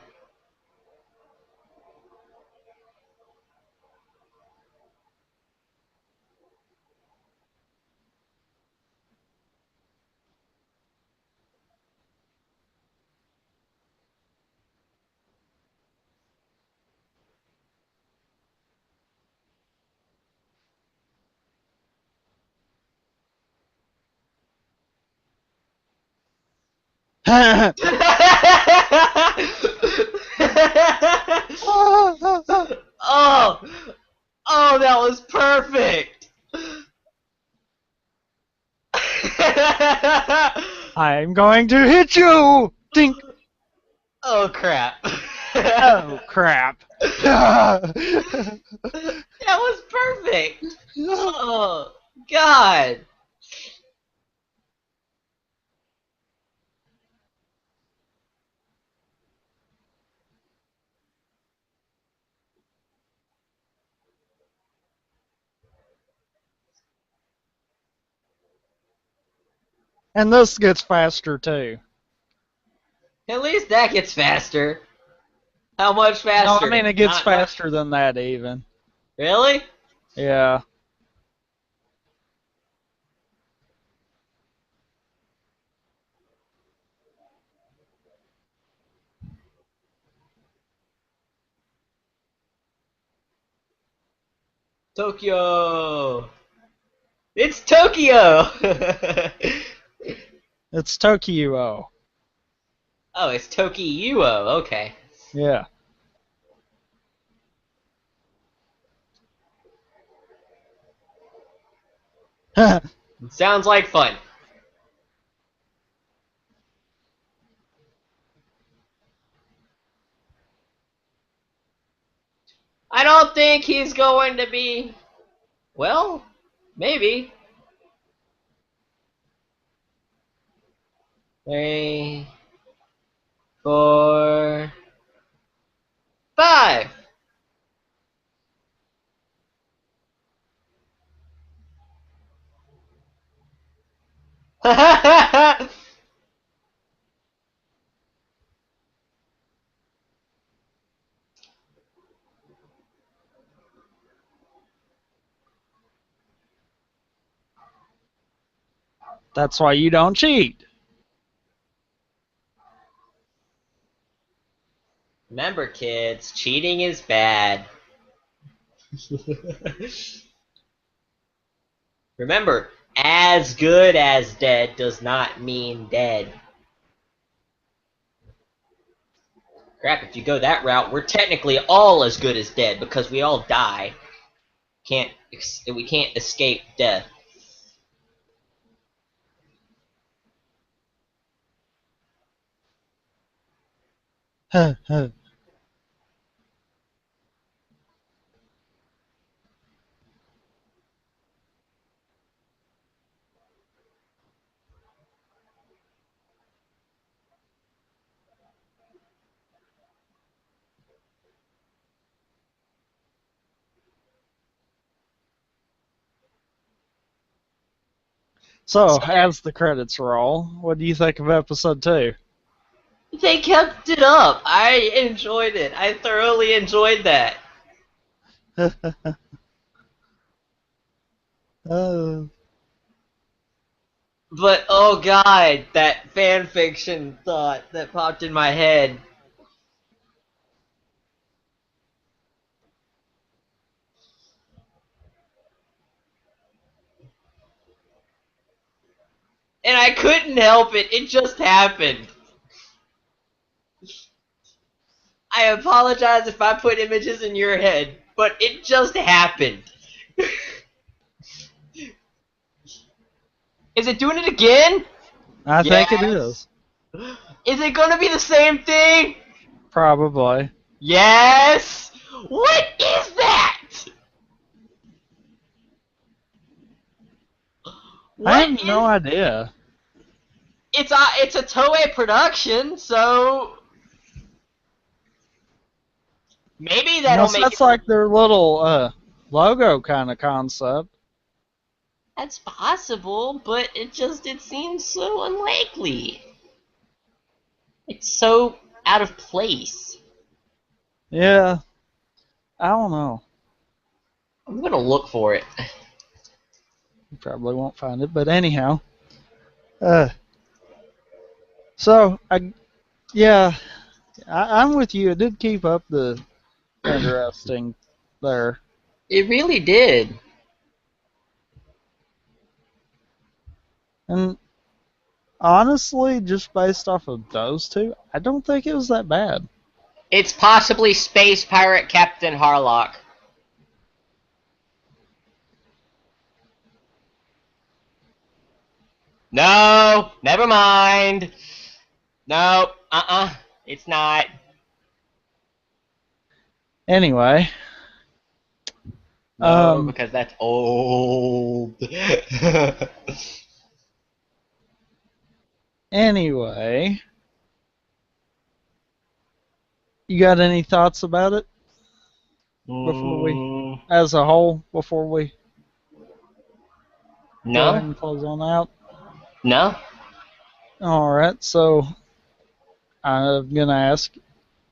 Oh, oh, that was perfect. I'm going to hit you! Dink! Oh crap. Oh, crap. That was perfect. Oh God. And this gets faster, too. At least that gets faster. How much No, faster? I mean, it gets Not much. faster than that, even. Really? Yeah. Tokyo. It's Tokyo. It's Tokyo. Oh, it's Tokyo. Okay. Yeah. Sounds like fun. I don't think he's going to be. Well, maybe. 3, 4, 5. That's why you don't cheat. Remember, kids, cheating is bad. Remember, as good as dead does not mean dead. Crap, if you go that route, we're technically all as good as dead because we all die. We can't escape death. So, as the credits roll, what do you think of episode 2? They kept it up. I enjoyed it. I thoroughly enjoyed that. uh, But oh god, that fan fiction thought that popped in my head. And I couldn't help it. It just happened. I apologize if I put images in your head, but it just happened. Is it doing it again? I think it is. Is it gonna be the same thing? Probably. Yes! What is that? I have no idea. It's a Toei production, so maybe that'll No, make that's it. like their little logo kind of concept. That's possible, but it seems so unlikely. It's so out of place. Yeah. I don't know. I'm gonna look for it. You probably won't find it, but anyhow. So, yeah, I'm with you. It did keep up the interesting there. It really did. And Honestly, just based off of those two, I don't think it was that bad. It's possibly Space Pirate Captain Harlock. No, never mind. No, it's not. Anyway, No, because that's old. anyway, you got any thoughts about it before we, as a whole, before we go ahead No, and close on out? no. All right, so I'm gonna ask: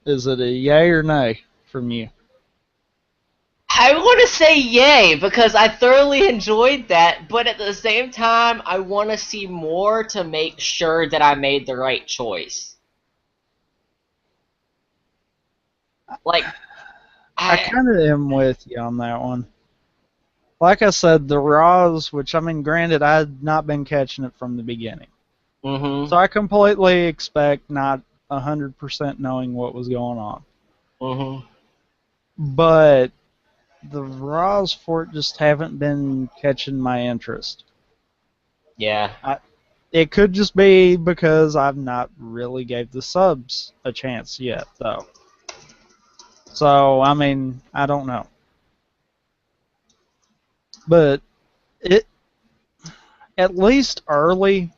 is it a yay or nay from you? I want to say yay because I thoroughly enjoyed that, but at the same time, I want to see more to make sure that I made the right choice. Like, I kind of am with you on that one. Like I said, the Raws, which I mean, granted, I had not been catching it from the beginning, so I completely expect not 100% knowing what was going on. But the Raws for it just haven't been catching my interest. Yeah. It could just be because I've not really gave the subs a chance yet, though. So, I mean, I don't know. But it, at least early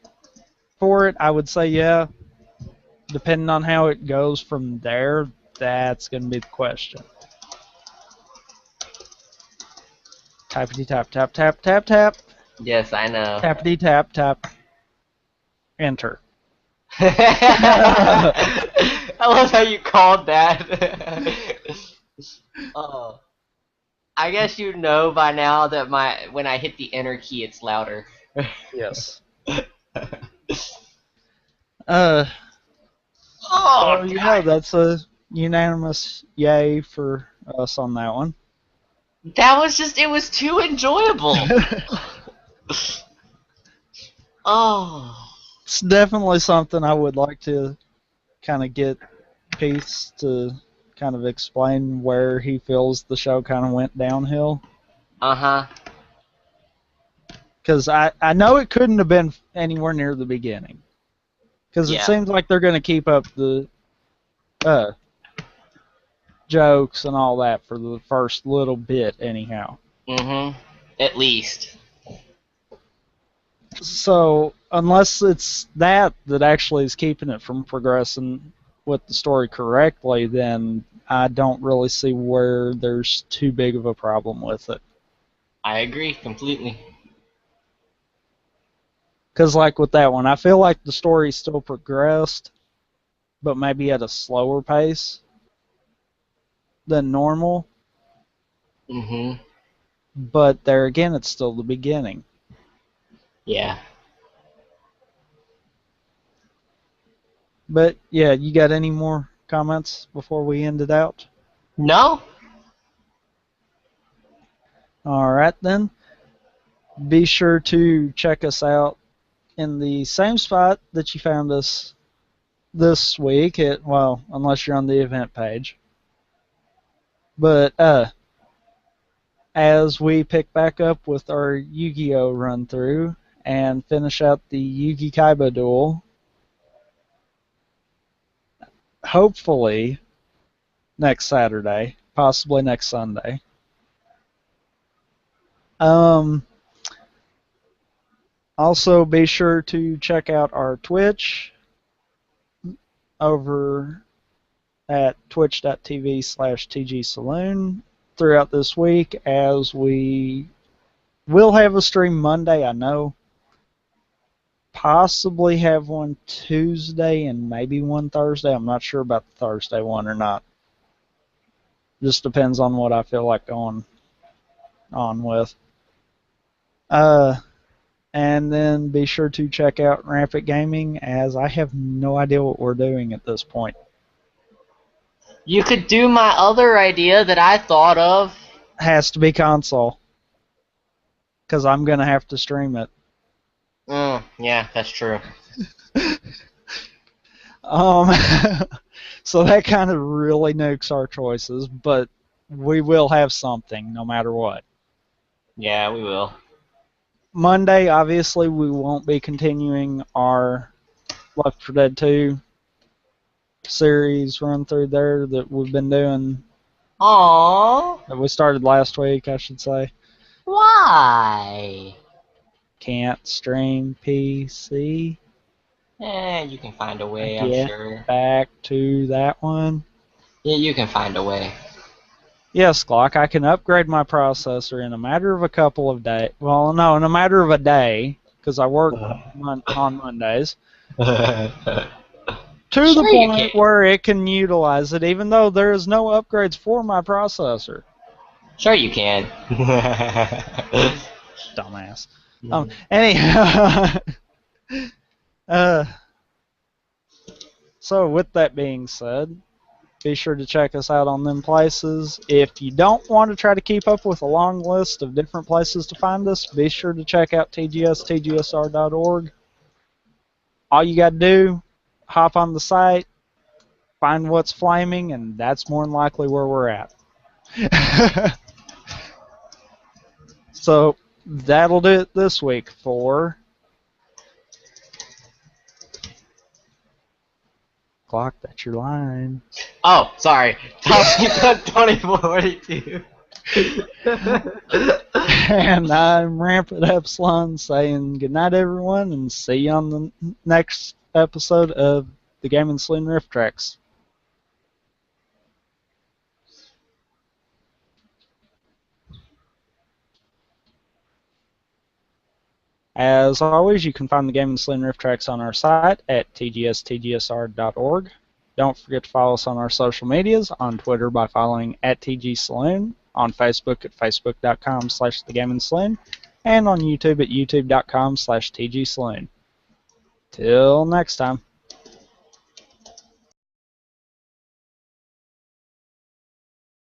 for it, I would say, yeah. Depending on how it goes from there, that's going to be the question. Tappity tap tap tap tap tap. Yes, I know. Tappity tap tap. Enter. I love how you called that. I guess you know by now that when I hit the enter key, it's louder. Yes. Oh, yeah, that's a unanimous yay for us on that one. that was just, it was too enjoyable. Oh. It's definitely something I would like to kind of get Peace to kind of explain where he feels the show kind of went downhill. Because I know it couldn't have been anywhere near the beginning. Because it seems like they're going to keep up the jokes and all that for the first little bit anyhow. At least. So, unless it's that actually is keeping it from progressing with the story correctly, then I don't really see where there's too big of a problem with it. I agree completely. Because, like with that one, I feel like the story still progressed, but maybe at a slower pace than normal. But there again, it's still the beginning. Yeah. But yeah, you got any more comments before we end it out? No? Alright then. Be sure to check us out in the same spot that you found us this week, well, unless you're on the event page. But as we pick back up with our Yu-Gi-Oh run through and finish out the Yu-Gi Kaiba duel, hopefully next Saturday, possibly next Sunday. Also, be sure to check out our Twitch over at twitch.tv/TG Saloon throughout this week, as we will have a stream Monday, I know. Possibly have one Tuesday and maybe one Thursday. I'm not sure about the Thursday one or not. Just depends on what I feel like going on with. And then be sure to check out Rampant Gaming, as I have no idea what we're doing at this point. You could do my other idea that I thought of. Has to be console, because I'm going to have to stream it. Yeah, that's true. Um, so that kind of really nukes our choices, but we will have something no matter what. Yeah, we will. Monday, obviously, we won't be continuing our Left 4 Dead 2 series run through there that we've been doing, Aww. that we started last week, I should say. Why? Can't stream PC. You can find a way, I'm Get sure. back to that one. Yeah, you can find a way. Yes, Glock, I can upgrade my processor in a matter of a couple of days. Well, no, in a matter of a day, because I work on Mondays, to the Sure you point can. where it can utilize it, even though there is no upgrades for my processor. Sure you can. Dumbass. Anyhow, so with that being said, be sure to check us out on them places. If you don't want to try to keep up with a long list of different places to find us, be sure to check out TGSR.org. All you got to do, hop on the site, find what's flaming, and that's more than likely where we're at. So that'll do it this week for Clock. That's your line. Oh, sorry. Top 2042. And I'm Rampant Epsilon saying goodnight, everyone, and see you on the next episode of the Game and Saloon Rift Tracks. As always, you can find the Game and Saloon Rift Tracks on our site at tgstgsr.org. Don't forget to follow us on our social medias, on Twitter by following @TGSaloon, on Facebook at facebook.com/thegameandsaloon, and on YouTube at youtube.com/TGSaloon. Till next time.